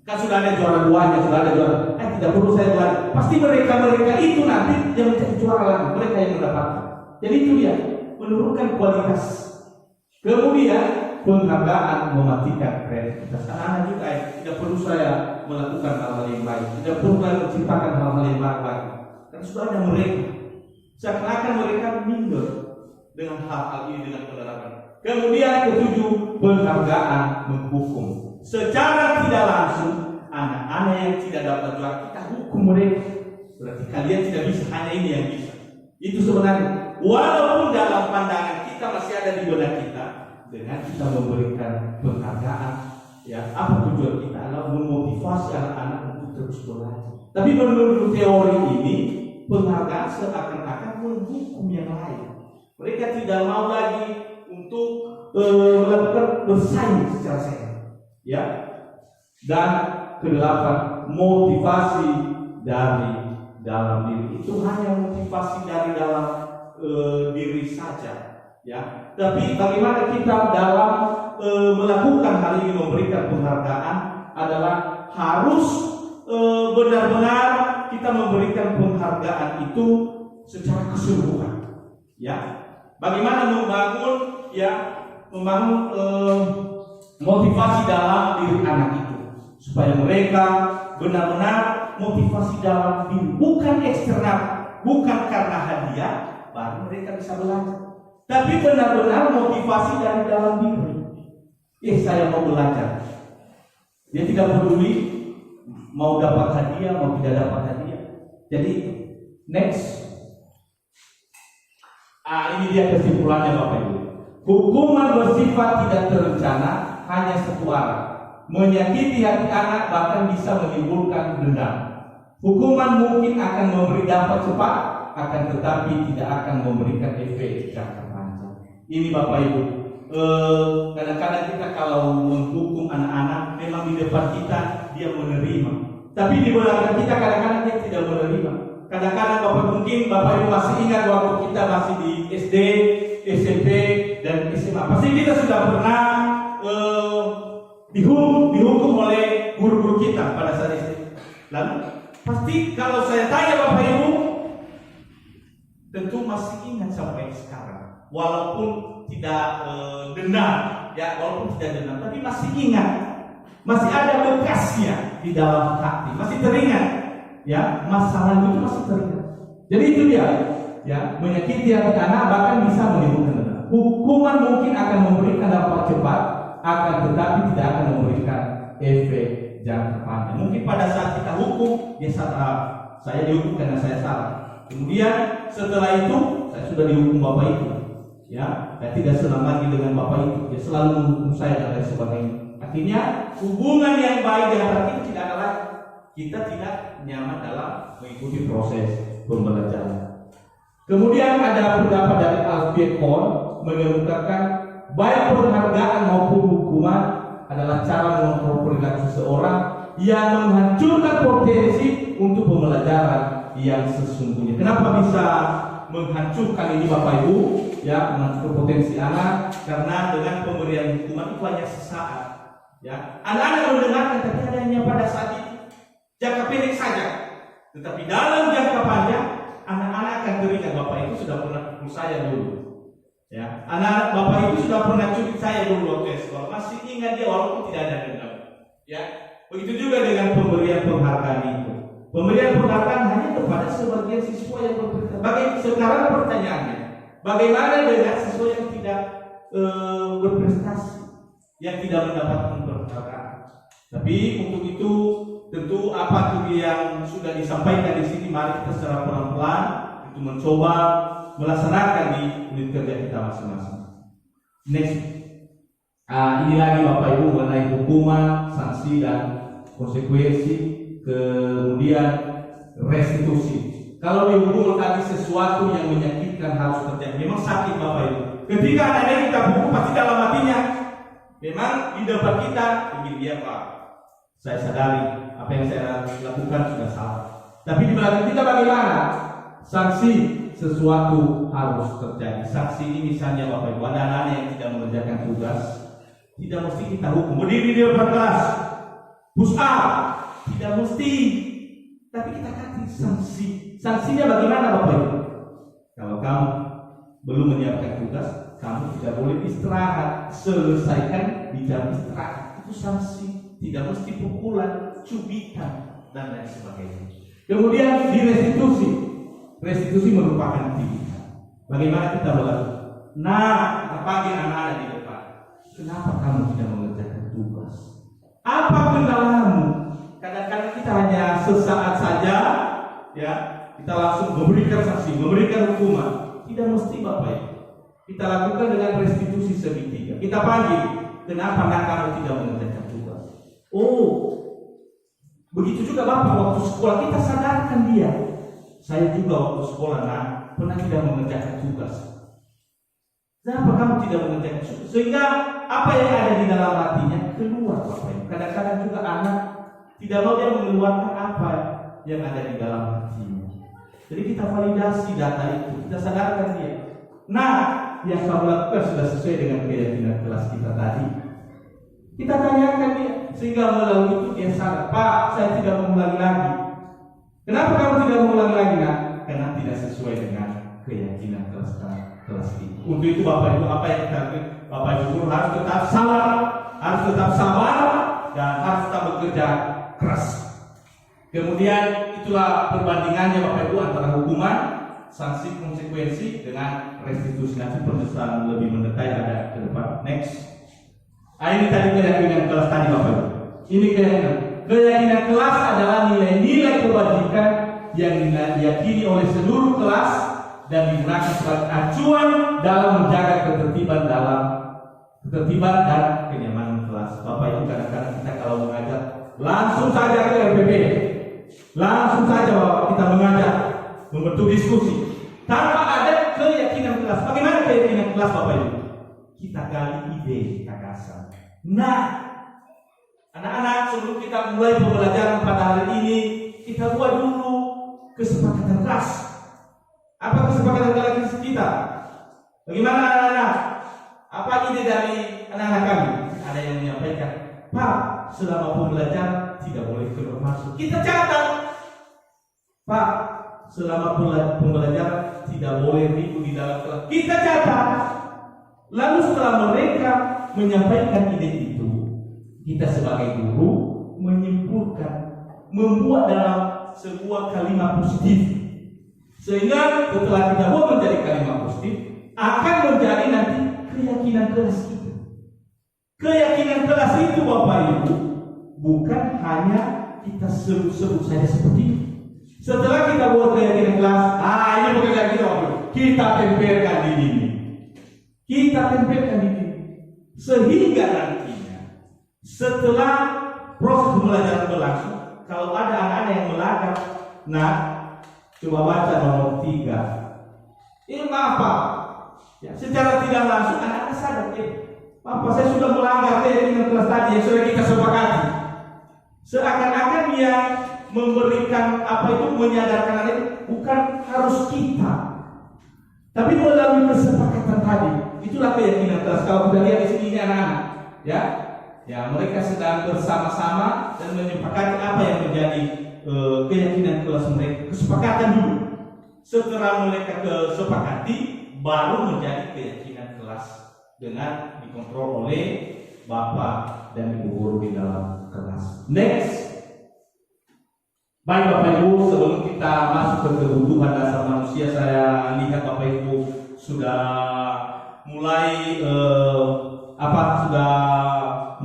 kan sudah ada juara duanya, sudah ada juara. Tidak perlu saya belajar. Pasti mereka itu nanti yang menjadi juara lagi, mereka yang mendapatkan. Jadi itu dia, menurunkan kualitas. Kemudian penghargaan mematikan kreativitas. Anak-anak juga tidak perlu saya melakukan hal-hal yang baik, tidak perlu saya menciptakan hal-hal yang baik lagi. Karena sudah ada mereka. Seakan-akan mereka minder dengan hal-hal ini, dengan penerapan. Kemudian ketujuh, penghargaan menghukum. Secara tidak langsung, anak-anak yang tidak dapat juara kita hukum mereka. Berarti kalian tidak bisa, hanya ini yang bisa. Itu sebenarnya. Walaupun dalam pandangan kita masih ada di benak kita, dengan kita memberikan penghargaan, ya apa tujuan kita adalah memotivasi anak-anak untuk terus belajar. Tapi menurut teori ini, penghargaan seakan-akan menghukum yang lain. Mereka tidak mau lagi untuk melakukan bersaing secara sehat, ya. Dan kedelapan, motivasi dari dalam diri. Itu hanya motivasi dari dalam diri saja, ya. Tapi bagaimana kita dalam melakukan hal ini, memberikan penghargaan adalah harus benar-benar kita memberikan penghargaan itu secara keseluruhan, ya. Bagaimana membangun motivasi dalam diri anak itu supaya mereka benar-benar motivasi dalam diri, bukan eksternal, bukan karena hadiah baru mereka bisa belajar, tapi benar-benar motivasi dari dalam diri. Saya mau belajar. Dia tidak peduli mau dapat hadiah, mau tidak dapat hadiah. Jadi next, ini dia kesimpulannya Bapak Ibu. Hukuman bersifat tidak terencana, hanya satu arah, menyakiti hati anak, bahkan bisa menimbulkan dendam. Hukuman mungkin akan memberi dampak cepat, akan tetapi tidak akan memberikan efek jangka panjang. Ini Bapak Ibu. Kadang-kadang kita kalau menghukum anak-anak, memang di depan kita dia menerima, tapi di belakang kita kadang-kadang dia tidak menerima. Kadang-kadang Bapak Ibu masih ingat waktu kita masih di SD, SMP, dan SMA. Pasti kita sudah pernah dihukum oleh guru-guru kita pada saat SD. Lalu pasti kalau saya tanya Bapak Ibu, tentu masih ingat sampai sekarang. Walaupun tidak dendam, ya, walaupun tidak dendam, tapi masih ingat, masih ada bekasnya di dalam hati, masih teringat, ya, masa lalu itu masih teringat. Jadi itu dia, ya, menyakiti hati anak bahkan bisa menimbulkan dendam. Hukuman mungkin akan memberikan dampak cepat, akan tetapi tidak akan memberikan efek jangka panjang. Mungkin pada saat kita hukum, dia salah, saya dihukum karena saya salah. Kemudian setelah itu saya sudah dihukum Bapak itu, ya, saya tidak senang lagi dengan Bapak itu, dia selalu menghukum saya dan lain sebagainya. Akhirnya hubungan yang baik di antara kita tidak ada lagi. Kita tidak nyaman dalam mengikuti proses pembelajaran. Kemudian ada pendapat dari Alfred Kohn mengemukakan baik penghargaan maupun hukuman adalah cara mengontrol perilaku seseorang yang menghancurkan potensi untuk pembelajaran yang sesungguhnya. Kenapa bisa menghancurkan ini Bapak Ibu? Ya, menghancurkan potensi anak karena dengan pemberian hukuman itu hanya sesaat. Ya, anak-anak mendengarkan tapi hanya pada saat itu, jangka pendek saja. Tetapi dalam jangka panjang, anak-anak akan teringat Bapak itu sudah pernah pukul saya dulu. Ya, anak-anak Bapak itu sudah pernah cubit saya dulu waktu sekolah. Masih ingat dia walaupun tidak ada dendam. Ya, begitu juga dengan pemberian penghargaan itu. Pemberian penghargaan hanya kepada sebagian siswa yang berprestasi. Sekarang pertanyaannya, bagaimana dengan siswa yang tidak berprestasi, yang tidak mendapatkan penghargaan? Tapi untuk itu tentu apa tuh yang sudah disampaikan di sini, mari kita secara pelan-pelan itu mencoba melaksanakan di unit kerja kita masing-masing. Next, ini lagi Bapak Ibu mengenai hukuman, sanksi dan konsekuensi. kemudian restitusi. Kalau dihukum tadi sesuatu yang menyakitkan harus terjadi. Memang sakit Bapak Ibu. Ketika anak-anak kita hukum pasti dalam hatinya memang di depan kita ingin dia Pak. Saya sadari apa yang saya lakukan sudah salah. Tapi di belakang kita bagaimana? Sanksi sesuatu harus terjadi. Sanksi ini misalnya Bapak Ibu, ada anak-anak yang tidak mengerjakan tugas, tidak mesti kita hukum. Berdiri di depan kelas, push up, tidak mesti. Tapi kita kasih sanksi. Sanksinya bagaimana Bapak Ibu? Kalau kamu belum menyiapkan tugas, kamu tidak boleh istirahat. Selesaikan di jam istirahat. Itu sanksi. Tidak mesti pukulan, cubitan, dan lain sebagainya. Kemudian di restitusi. Restitusi merupakan pilihan. Bagaimana kita berlaku? Nah, kita panggil anak-anak di depan. Kenapa kamu tidak mengerjakan tugas? Apa kendalamu? Kadang-kadang kita hanya sesaat saja, ya, kita langsung memberikan sanksi, memberikan hukuman. Tidak mesti Bapak Ibu. Kita lakukan dengan restitusi segitiga. Kita panggil, kenapa kamu tidak mengerjakan tugas? Oh, begitu juga Bapak waktu sekolah kita sadarkan dia. Saya juga waktu sekolah pernah tidak mengerjakan tugas. Kenapa kamu tidak mengerjakan tugas? Sehingga apa yang ada di dalam hatinya keluar Bapak Ibu. Kadang-kadang juga anak tidak mau dia mengeluarkan apa yang ada di dalam hatinya. Jadi kita validasi data itu, kita sadarkan dia. Nah, yang kamu lakukan sudah sesuai dengan keyakinan kelas kita tadi. Kita tanyakan dia, sehingga melalui itu dia sadar, Pak, saya tidak mengulangi lagi. Kenapa kamu tidak mengulangi lagi, Nak? Karena tidak sesuai dengan keyakinan kelas itu. Untuk itu Bapak Ibu, apa yang kita lakukan? Bapak Ibu guru harus tetap sabar, dan harus tetap bekerja keras. Kemudian itulah perbandingannya Bapak Ibu antara hukuman, sanksi, konsekuensi dengan restitusi. Nanti penjelasan lebih mendetail ada ke depan. Next. Ini tadi keyakinan kelas tadi Bapak Ibu. Ini keyakinan kelas adalah nilai-nilai kebajikan yang diyakini oleh seluruh kelas dan digunakan sebagai acuan dalam menjaga ketertiban dan kenyamanan kelas. Bapak Ibu, kadang-kadang kita kalau mengajar langsung saja ke RPP, langsung saja kita mengajar, membentuk diskusi tanpa ada keyakinan kelas. Bagaimana keyakinan kelas Bapak Ibu? Kita gali ide gagasan. Nah, anak-anak, sebelum kita mulai pembelajaran pada hari ini, kita buat dulu kesepakatan kelas. Apa kesepakatan kelas kita? Bagaimana anak-anak? Apa ide dari anak-anak kami? Ada yang menyampaikan, Pak, selama pembelajaran tidak boleh keluar masuk. Kita catat, Pak, selama pembelajaran tidak boleh ribut di dalam kelas. Kita catat. Lalu setelah mereka menyampaikan ide itu, kita sebagai guru menyimpulkan, membuat dalam sebuah kalimat positif, sehingga setelah kita buat menjadi kalimat positif akan menjadi nanti keyakinan kelas kita. Keyakinan kelas itu Bapak Ibu bukan hanya kita sebut-sebut saja seperti itu. Setelah kita buat keyakinan kelas, ini bukan lagi kita Bapak Ibu, kita tempelkan di dinding. Kita tempelkan di dinding, sehingga nantinya setelah proses pembelajaran berlangsung, kalau ada anak-anak yang melanggar, nah coba baca nomor 3. Ini apa? Ya, secara tidak langsung anak-anak sadar, Bapak saya sudah melanggar keyakinan kelas tadi yang sudah kita sepakati. Seakan-akan dia memberikan apa itu, menyadarkan anak itu bukan harus kita, tapi melalui kesepakatan tadi. Itulah keyakinan kelas. Kalau kita lihat di sini ini anak-anak, ya mereka sedang bersama-sama dan menyepakati apa yang menjadi keyakinan kelas mereka. Kesepakatan dulu. Setelah mereka kesepakati, baru menjadi keyakinan kelas dengan dikontrol oleh Bapak dan Ibu guru di dalam kelas. Next. Baik Bapak Ibu, sebelum kita masuk ke kebutuhan dasar manusia, saya lihat Bapak Ibu sudah mulai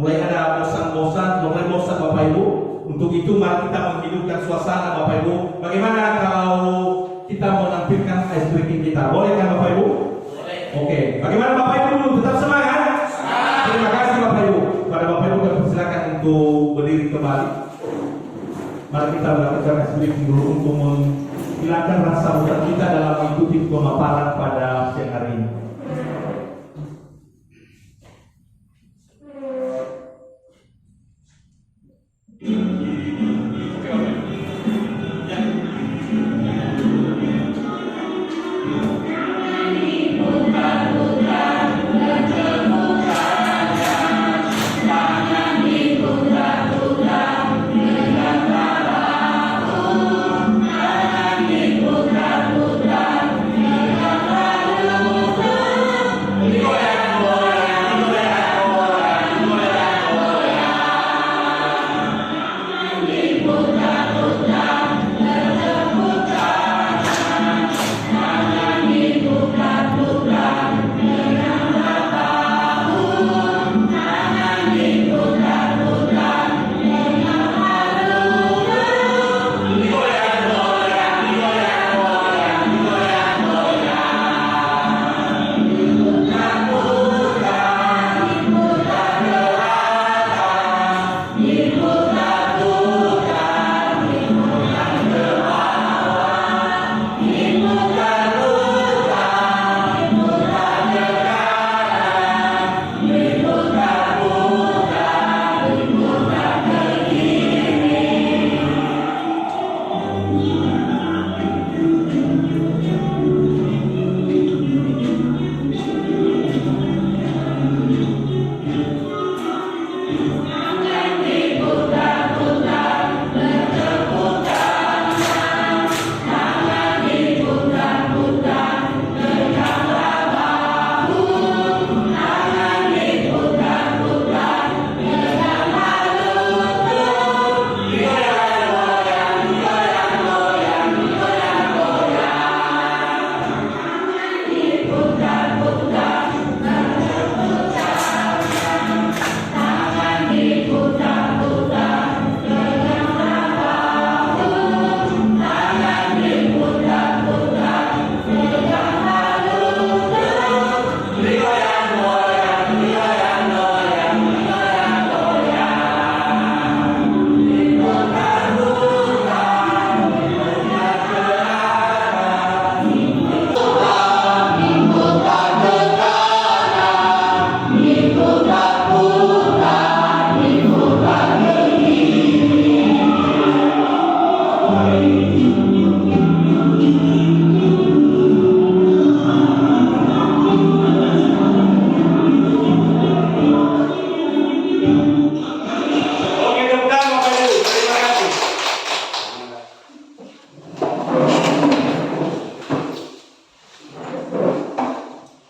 mulai ada bosan-bosan, mulai bosan Bapak Ibu. Untuk itu mari kita menghidupkan suasana Bapak Ibu. Bagaimana kalau kita menampilkan ice breaking kita? Boleh kan Bapak Ibu? Boleh. Oke. Bagaimana Bapak Ibu? Tetap semangat? Terima kasih Bapak Ibu. Pada Bapak Ibu kami persilakan untuk berdiri kembali. Mari kita melakukan exbriefing dulu untuk menghilangkan rasa bosan kita dalam mengikuti pemaparan pada siang hari ini.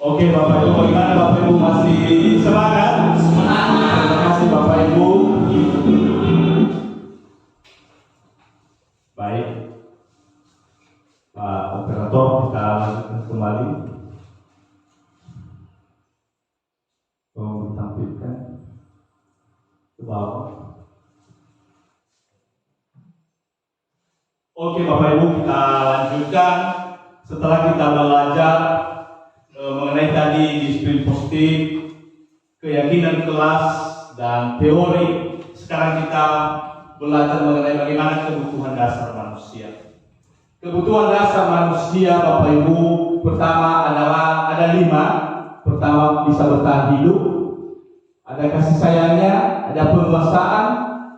Oke Bapak Ibu, bagaimana Bapak Ibu masih semangat? Terima kasih Bapak Ibu. Baik, Pak Operator, kita lanjutkan kembali. Tolong ditampilkan ke bawah. Oke Bapak Ibu, kita lanjutkan. Setelah kita belajar mengenai tadi disiplin positif, keyakinan kelas, dan teori, sekarang kita belajar mengenai bagaimana kebutuhan dasar manusia. Kebutuhan dasar manusia Bapak Ibu, pertama adalah ada 5. Pertama, bisa bertahan hidup, ada kasih sayangnya, ada penguasaan,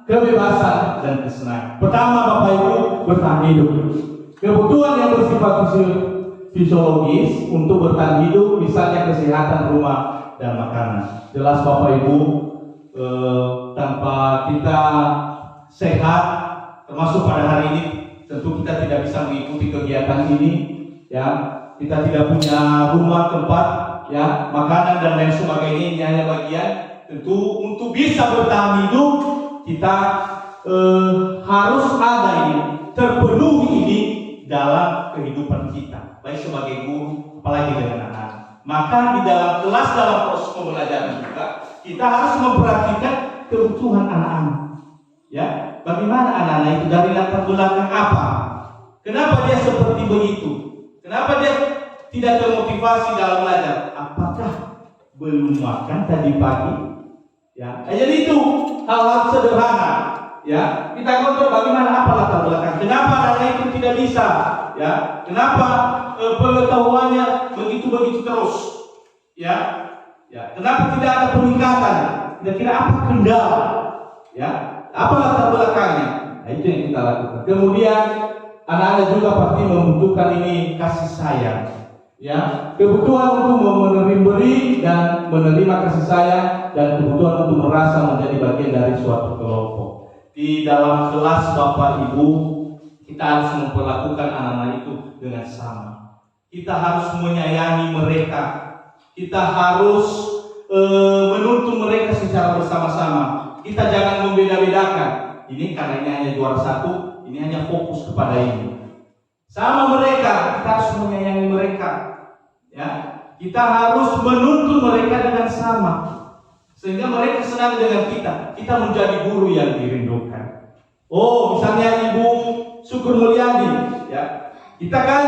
kebebasan, dan kesenangan. Pertama Bapak Ibu, bertahan hidup. Kebutuhan yang bersifat fisiologis untuk bertahan hidup, misalnya kesehatan rumah dan makanan. Jelas Bapak Ibu, tanpa kita sehat, termasuk pada hari ini, tentu kita tidak bisa mengikuti kegiatan ini. Ya, kita tidak punya rumah, tempat, ya, makanan dan lain sebagainya. Ini hanya bagian. Tentu untuk bisa bertahan hidup, kita harus ada ini, terpenuhi ini dalam kehidupan kita, baik sebagai guru, apalagi dengan anak. Maka di dalam kelas, dalam proses pembelajaran juga, kita harus memperhatikan kebutuhan anak-anak. Ya, bagaimana anak-anak itu dari latar belakang apa? Kenapa dia seperti begitu? Kenapa dia tidak termotivasi dalam belajar? Apakah belum makan tadi pagi? Ya, jadi itu hal-hal sederhana. ya kita kontrol bagaimana apa latar belakang. Kenapa anak itu tidak bisa, ya? Kenapa pengetahuannya begitu terus, ya? Ya, kenapa tidak ada peningkatan? Kira-kira apa kendala, ya? Apa latar belakangnya? Nah, itu yang kita lakukan. Kemudian anak-anak juga pasti membutuhkan ini kasih sayang, ya, kebutuhan untuk memberi dan menerima kasih sayang, dan kebutuhan untuk merasa menjadi bagian dari suatu kelompok. Di dalam kelas Bapak Ibu, kita harus memperlakukan anak-anak itu dengan sama. Kita harus menyayangi mereka. Kita harus menuntun mereka secara bersama-sama. Kita jangan membeda-bedakan. Ini karena ini hanya juara satu, ini hanya fokus kepada ini. Sama mereka, kita harus menyayangi mereka. Ya, kita harus menuntun mereka dengan sama, sehingga mereka senang dengan kita. Kita menjadi guru yang dirindukan. Oh, misalnya Ibu Syukur Mulyadi, ya, kita kan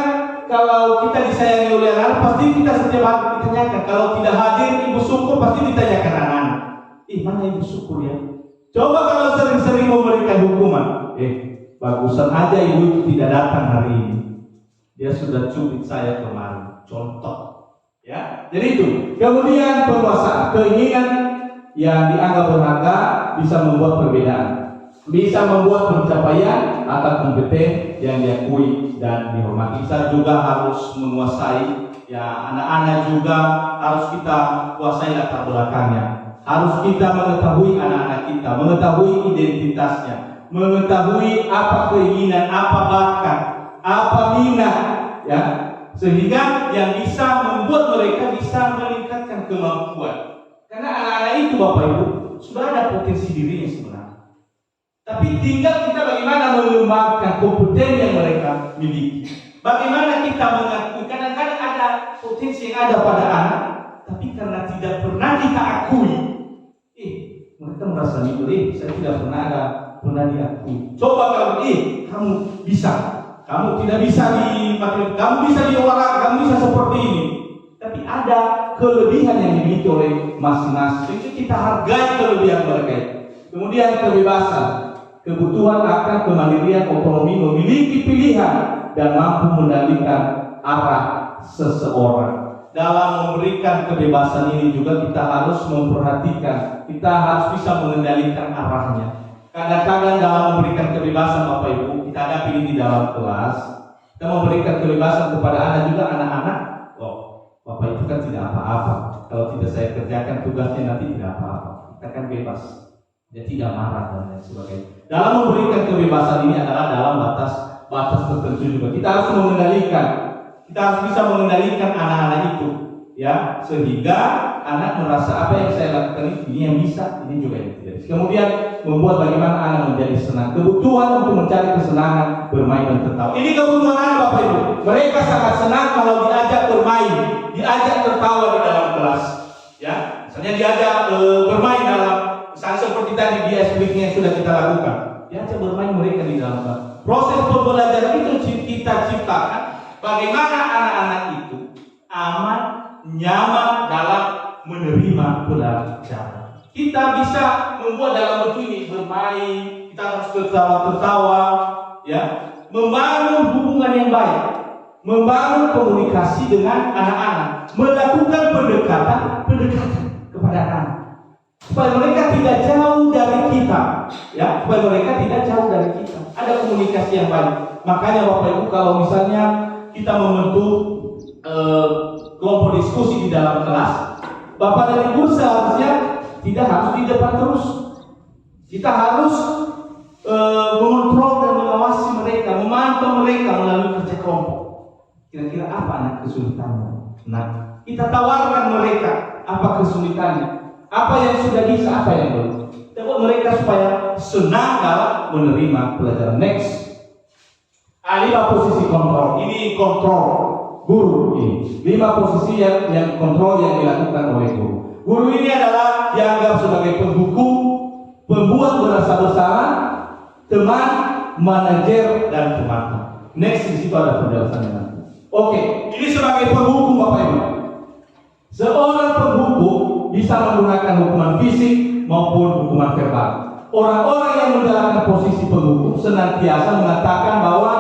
kalau kita disayangi oleh anak, pasti kita setiap hari ditanyakan. Kalau tidak hadir Ibu Syukur, pasti ditanyakan anak-anak. Mana Ibu Syukur ya? Coba kalau sering-sering memberikan hukuman, bagusan aja Ibu itu tidak datang hari ini. Dia sudah cubit saya kemarin. Contoh, ya. Jadi itu. Kemudian penguasaan, keinginan yang dianggap berharga bisa membuat perbedaan, bisa membuat pencapaian atau kompeten yang diakui dan dihormati. Kita juga harus menguasai, ya, anak-anak juga harus kita kuasai latar belakangnya. Harus kita mengetahui anak-anak kita, mengetahui identitasnya, mengetahui apa keinginan, apa bakat, apa minat, ya, sehingga yang bisa membuat mereka bisa meningkatkan kemampuan. Karena anak-anak itu Bapak Ibu sudah ada potensi dirinya sebenarnya. Tapi tinggal kita bagaimana mengembangkan kompetensi yang mereka miliki. Bagaimana kita mengakui, kadang-kadang ada potensi yang ada pada anak, tapi karena tidak pernah kita akui, mereka merasa minder, saya tidak pernah diakui. Coba kamu bisa, kamu tidak bisa di matematika, kamu bisa di olahraga, kamu bisa seperti ini. Tapi ada kelebihan yang dimiliki oleh masing-masing. Jadi kita hargai kelebihan mereka. Kemudian kebebasan, kebutuhan akan kemandirian, otonomi, memiliki pilihan dan mampu mengendalikan arah seseorang. Dalam memberikan kebebasan ini juga kita harus memperhatikan, kita harus bisa mengendalikan arahnya. Kadang-kadang dalam memberikan kebebasan Bapak Ibu, kita hadapi ini di dalam kelas, kita memberikan kebebasan kepada anak juga, anak-anak, Bapak itu kan tidak apa-apa, kalau tidak saya kerjakan tugasnya nanti tidak apa-apa. Kita kan bebas, dia tidak marah dan lain sebagainya. Dalam memberikan kebebasan ini adalah dalam batas tertentu juga. Kita harus mengendalikan, kita harus bisa mengendalikan anak-anak itu, ya, sehingga anak merasa apa yang saya lakukan ini yang bisa, ini juga yang tidak bisa. Kemudian membuat bagaimana anak menjadi senang, kebutuhan untuk mencari kesenangan, bermain dan tertawa. Ini kebutuhan anak Bapak Ibu. Mereka sangat senang kalau diajak bermain, diajak tertawa di dalam kelas, ya. Misalnya diajak bermain dalam, misalnya seperti tadi di SPK yang sudah kita lakukan, diajak bermain mereka di dalam kelas. Proses pembelajaran itu kita ciptakan bagaimana anak-anak itu aman, nyaman dalam menerima pelajaran. Kita bisa membuat dalam bentuk ini bermain, kita harus tertawa-tertawa, ya, membangun hubungan yang baik, membangun komunikasi dengan anak-anak, melakukan pendekatan kepada anak, supaya mereka tidak jauh dari kita, ya, supaya mereka tidak jauh dari kita. Ada komunikasi yang baik. Makanya Bapak Ibu, kalau misalnya kita membentuk kelompok diskusi di dalam kelas, Bapak dan Ibu seharusnya tidak harus di depan terus. Kita harus mengontrol dan mengawasi mereka, memantau mereka melalui kerja kelompok. Kira-kira apa anak kesulitannya? Nah, kita tawarkan mereka apa kesulitannya, apa yang sudah bisa, apa yang belum. Kita buat mereka supaya senang dalam menerima pelajaran. Next, 5 posisi kontrol. Ini kontrol guru ini. 5 posisi yang kontrol yang dilakukan oleh guru. Guru ini adalah dianggap sebagai pembuku, pembuat merasa bersalah, teman, manajer, dan pemantau. Next, di situ ada penjelasannya nanti. Oke, ini sebagai pembuku Bapak Ibu. Seorang pembuku bisa menggunakan hukuman fisik maupun hukuman verbal. Orang-orang yang menjalankan posisi penghukum senantiasa mengatakan bahwa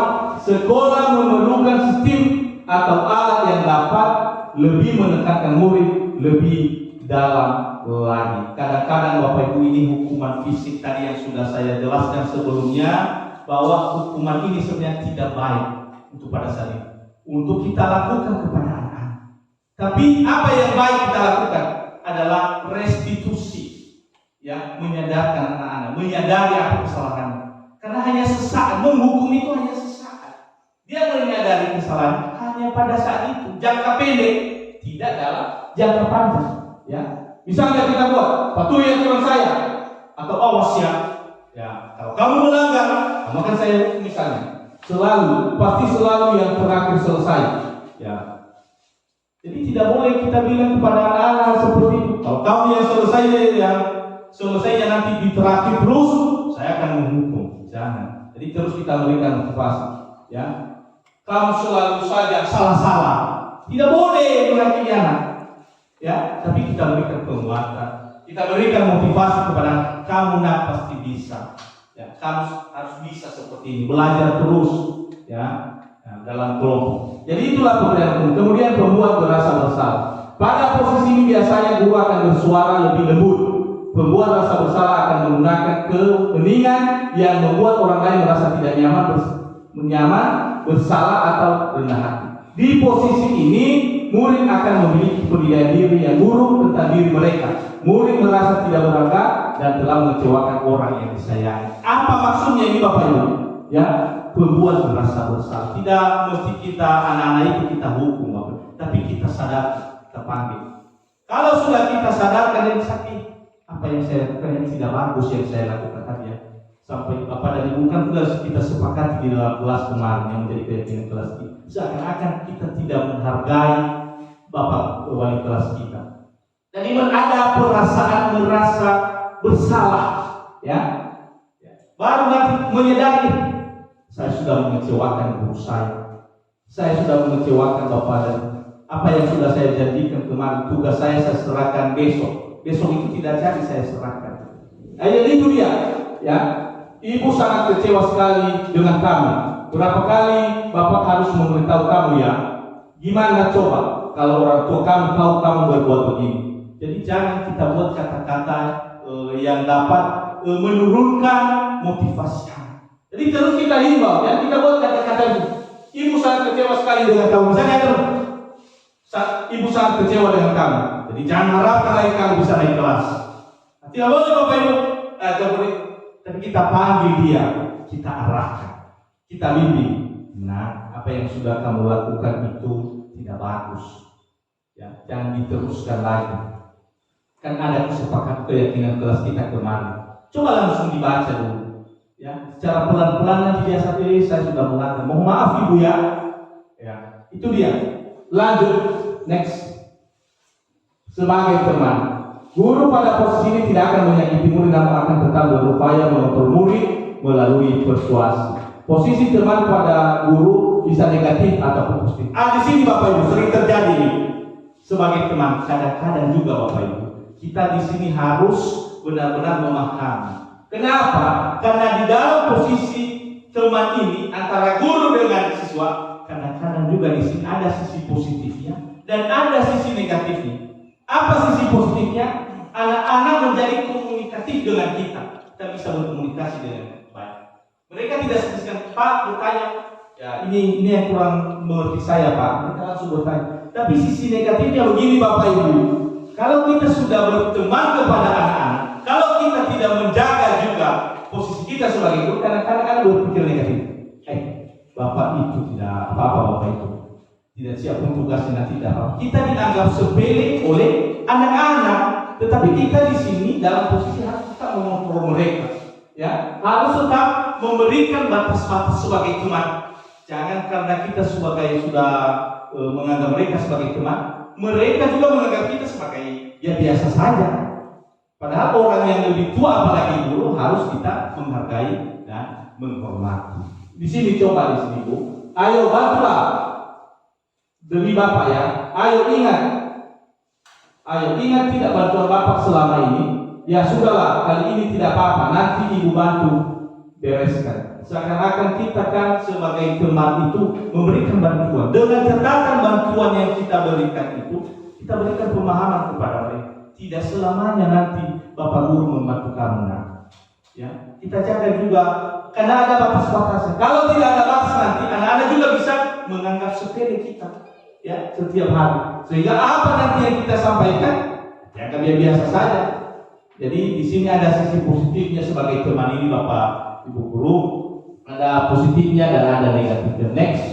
sekolah memerlukan sistem atau alat yang dapat lebih menekankan murid lebih dalam lagi. Kadang-kadang Bapak Ibu, ini hukuman fisik tadi yang sudah saya jelaskan sebelumnya, bahwa hukuman ini sebenarnya tidak baik untuk pada saat ini, untuk kita lakukan kepada anak-anak. Tapi apa yang baik kita lakukan adalah restitusi, ya, menyadarkan anak-anak, menyadari apa kesalahannya. Karena hanya sesaat, menghukum itu hanya sesaat. Dia menyadari kesalahan hanya pada saat itu, jangka pendek, tidak dalam jangka panjang. Ya, misalnya kita buat patuhi aturan saya, atau awas ya, kalau kamu melanggar, maka saya misalnya pasti selalu yang terakhir selesai. Ya, jadi tidak boleh kita bilang kepada anak-anak seperti itu. Kalau kamu yang selesainya nanti di terakhir terus, saya akan menghukum. Jangan. Jadi terus kita berikan motivasi. Ya, kamu selalu saja salah-salah. Tidak boleh menghakimi anak. Ya, tapi kita berikan penguatan, kita berikan motivasi kepada kamu, nak pasti bisa. Ya, kamu harus bisa seperti ini, belajar terus, ya, dalam kelompok. Jadi itulah pemberian. Kemudian pembuat merasa bersalah. Pada posisi ini biasanya guru akan bersuara lebih lembut. Pembuat rasa bersalah akan menggunakan keheningan yang membuat orang lain merasa tidak nyaman, bersalah atau rendah hati. Di posisi ini, murid akan memiliki pendirian diri yang buruk tentang diri mereka. Murid merasa tidak berharga dan telah mengecewakan orang yang disayangi. Apa maksudnya ini Bapak Ibu? Ya, pembuat merasa bersalah. Tidak mesti kita anak-anak itu kita hukum, Bapak, tapi kita sadar, kita panggil. Kalau sudah kita sadarkan yang sakit, apa yang saya lakukan yang tidak bagus yang saya lakukan tadi, ya, sampai Bapak dari bukan kelas kita sepakati di dalam kelas kemarin yang menjadi keyakinan kelas kita. Seakan-akan kita tidak menghargai Bapak wali kelas kita. Jadi ada perasaan merasa bersalah, ya. Baru nanti menyadari, saya sudah mengecewakan guru saya sudah mengecewakan Bapak, dan apa yang sudah saya janjikan kemarin, tugas saya serahkan besok itu tidak jadi saya serahkan. Jadi itu dia, ya. Ibu sangat kecewa sekali dengan kami. Berapa kali Bapak harus memberitahu kamu, ya. Gimana coba kalau orang tua kamu tahu kamu berbuat begini? Jadi jangan kita buat kata-kata yang dapat menurunkan motivasi anak. Jadi terus kita himbau, ya, kita buat kata-kata itu. Ibu sangat kecewa sekali dengan kamu. Misalnya ibu sangat kecewa dengan kamu. Jadi jangan harapkan lagi kamu bisa naik kelas. Tidak boleh Bapak Ibu. Tapi kita panggil dia, kita arahkan, kita bimbing. Nah, apa yang sudah kamu lakukan itu tidak bagus. Ya, jangan diteruskan lagi. Kan ada kesepakatan keyakinan kelas kita kemarin. Coba langsung dibaca dulu. Ya, secara pelan-pelan nanti biasa saya sudah mengatakan, mohon maaf Ibu, ya. Ya, itu dia. Lanjut, next. Sebagai teman, guru pada posisi ini tidak akan menyakiti murid, namun akan tetap berupaya mengontrol murid melalui persuasi. Posisi teman pada guru bisa negatif ataupun positif. Di sini Bapak Ibu sering terjadi ini. Sebagai teman, kadang-kadang juga Bapak Ibu, kita di sini harus benar-benar memahami. Kenapa? Karena di dalam posisi teman ini antara guru dengan siswa, kadang-kadang juga di sini ada sisi positifnya dan ada sisi negatifnya. Apa sisi positifnya? Anak-anak menjadi komunikatif dengan kita. Kita bisa berkomunikasi dengan baik. Mereka tidak seperti Pak bertanya, ya ini yang kurang mengerti saya Pak. Mereka langsung bertanya. Tapi sisi negatifnya begini Bapak Ibu. Kalau kita sudah berteman kepada anak-anak, kalau kita tidak menjaga juga posisi kita sebagai guru, kadang-kadang ada berpikir negatif. Bapak itu tidak apa-apa, Bapak itu tidak siap untuk tugasnya, tidak apa. Kita dianggap sepele oleh anak-anak, tetapi kita di sini dalam posisi harus tetap mengontrol mereka, ya, harus tetap memberikan batas-batas sebagai teman. Jangan karena kita sebagai sudah menganggap mereka sebagai teman, mereka juga menganggap kita sebagai ya biasa saja. Padahal orang yang lebih tua apalagi guru harus kita menghargai dan menghormati. Di sini coba di sini Bu, ayo bantulah demi Bapak, ya. Ayo ingat tidak bantuan Bapak selama ini ya sudahlah, kali ini tidak apa-apa, nanti ibu bantu bereskan. Seakan-akan kita kan sebagai teman itu memberikan bantuan. Dengan catatan bantuan yang kita berikan itu, kita berikan pemahaman kepada mereka. Tidak selamanya nanti Bapak Guru membantu kamu. Ya, kita jaga juga karena ada batas-batasnya. Kalau tidak ada batas nanti anak-anak juga bisa menganggap sepele kita, ya, setiap hari. Sehingga apa nanti yang kita sampaikan, ya biasa saja. Jadi di sini ada sisi positifnya sebagai teman ini Bapak Ibu Guru, ada positifnya dan ada negatifnya. Next,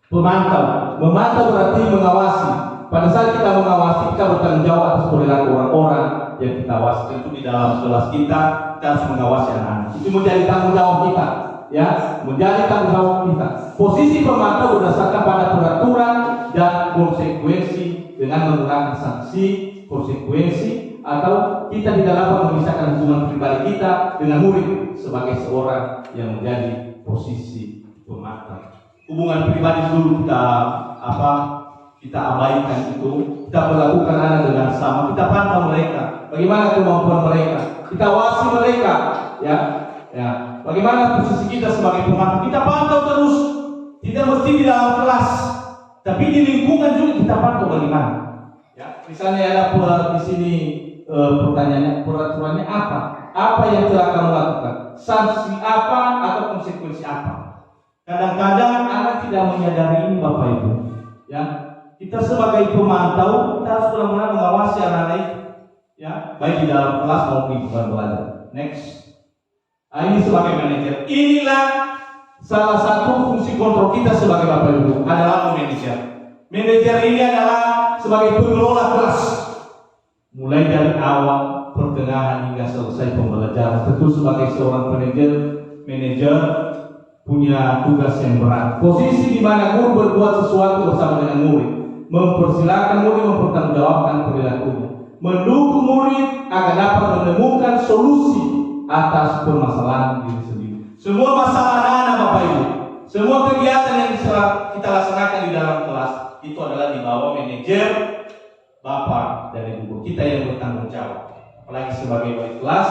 pemantau. Memantau berarti mengawasi. Pada saat kita mengawasi, kita bertanggung jawab atas perilaku orang-orang yang kita awasi. Tentu di dalam kelas kita harus mengawasi anak-anak. Itu menjadi tanggung jawab kita, ya, menjadi tanggung jawab kita. Posisi pemantau berdasarkan pada peraturan dan konsekuensi dengan menggunakan sanksi, konsekuensi, atau kita tidak dapat memisahkan hubungan pribadi kita dengan murid sebagai seorang yang menjadi posisi pemantau. Hubungan pribadi dulu kita abaikan itu, kita melakukan anak dengan sama, kita pantau mereka, bagaimana kemampuan mereka, kita awasi mereka, ya. Bagaimana posisi kita sebagai pemantau, kita pantau terus, tidak mesti di dalam kelas, tapi di lingkungan juga kita pantau bagaimana. Ya, misalnya ada di sini pertanyaannya, peraturannya apa? Apa yang telah kamu lakukan? Sanksi apa atau konsekuensi apa? Kadang-kadang anak tidak menyadari ini Bapak Ibu, ya. Kita sebagai pemantau, kita harus benar-benar mengawasi anak-anak itu, ya, baik di dalam kelas maupun di luar belajar. Next, ini sebagai manajer. Inilah salah satu fungsi kontrol kita sebagai Bapak Ibu adalah manajer. Manajer ini adalah sebagai pengelola kelas, mulai dari awal, pertengahan hingga selesai pembelajaran. Tentu sebagai seorang manajer punya tugas yang berat. Posisi di mana guru berbuat sesuatu bersama dengan murid, mempersilahkan murid mempertanggungjawabkan perilakunya, mendukung murid agar dapat menemukan solusi atas permasalahan diri sendiri. Semua masalah anak-anak Bapak Ibu, semua kegiatan yang kita laksanakan di dalam kelas itu adalah di bawah manajer Bapak dan Ibu. Kita yang bertanggung jawab. Apalagi sebagai wali kelas,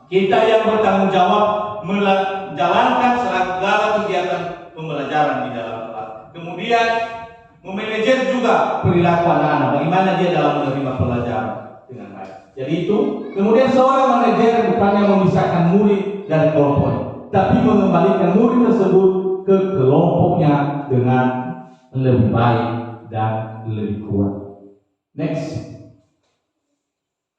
kita yang bertanggung jawab menjalankan segala kegiatan pembelajaran di dalam kelas. Kemudian memanajer juga perilaku anak-anak, bagaimana dia dalam menerima pelajaran dengan baik. Jadi itu, kemudian seorang manajer bukannya memisahkan murid dari kelompoknya, tapi mengembalikan murid tersebut ke kelompoknya dengan lebih baik dan lebih kuat. Next,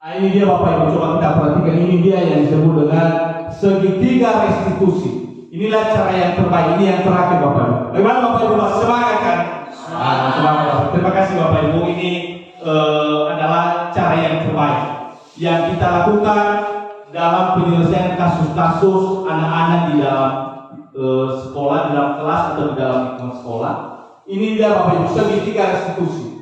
ini dia Bapak Ibu, coba kita perhatikan, ini dia yang disebut dengan segitiga restitusi. Inilah cara yang terbaik, ini yang terakhir Bapak Ibu. Bagaimana Bapak Ibu, semangat kan? Semangat. Terima kasih Bapak Ibu, ini adalah cara yang terbaik yang kita lakukan dalam penyelesaian kasus-kasus anak-anak di dalam sekolah, di dalam kelas atau di dalam lingkungan sekolah. Ini dia Bapak Ibu, segitiga restitusi.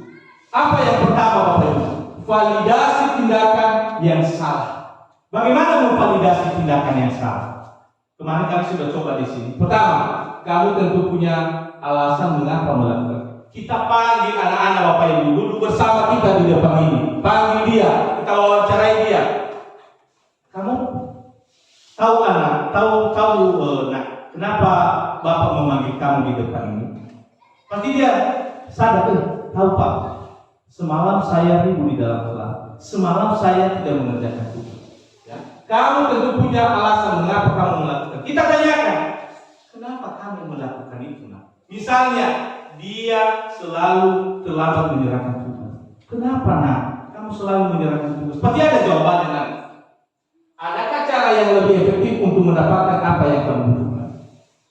Apa yang pertama Bapak Ibu? Validasi tindakan yang salah. Bagaimana memvalidasi tindakan yang salah? Kemarin kami sudah coba di sini. Pertama, kamu tentu punya alasan mengapa melakukan. Kita panggil anak-anak Bapak Ibu duduk bersama kita di depan ini. Panggil dia, kita wawancarai dia. Kamu tahu kenapa Bapak memanggil kamu di depan ini? Pasti dia sadar, tahu Pak. Semalam saya ribut di dalam kelas. Semalam saya tidak mengerjakan tugas. Ya. Kamu tentu punya alasan mengapa kamu melakukan. Kita tanyakan, kenapa kamu melakukan itu? Misalnya, dia selalu terlambat menyerahkan tugas. Kenapa nak? Kamu selalu menyerahkan tugas. Pasti ada jawabannya nak. Adakah cara yang lebih efektif untuk mendapatkan apa yang kamu butuhkan?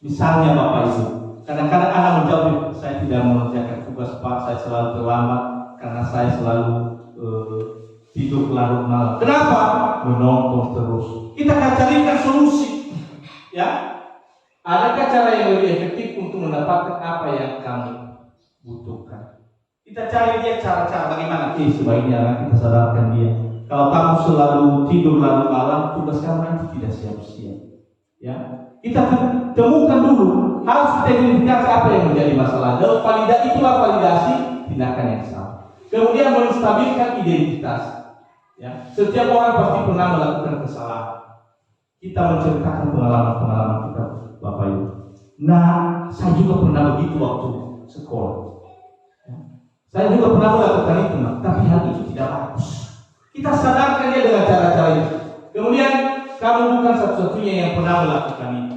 Misalnya Bapak Ibu, kadang-kadang anak menjawab, saya tidak mengerjakan tugas Pak, saya selalu terlambat karena saya selalu tidur larut malam. Kenapa? Menonton terus. Kita akan carikan solusi. Ya, adakah cara yang lebih efektif untuk mendapatkan apa yang kamu butuhkan? Kita cari dia cara-cara bagaimana. Sebaiknya kita sadarkan dia. Kalau kamu selalu tidur larut malam, tugas kamu nanti tidak siap-siap. Ya, kita temukan dulu. Harus kita identifikasi apa yang menjadi masalah. Dan itulah validasi tindakan yang salah. Kemudian menstabilkan identitas. Ya, setiap orang pasti pernah melakukan kesalahan. Kita menceritakan pengalaman-pengalaman kita, Bapak Ibu. Nah, saya juga pernah begitu waktu sekolah. Ya. Saya juga pernah melakukan itu, tapi hal itu tidak bagus. Kita sadarkan dia dengan cara-cara itu. Kemudian kamu bukan satu-satunya yang pernah melakukan itu.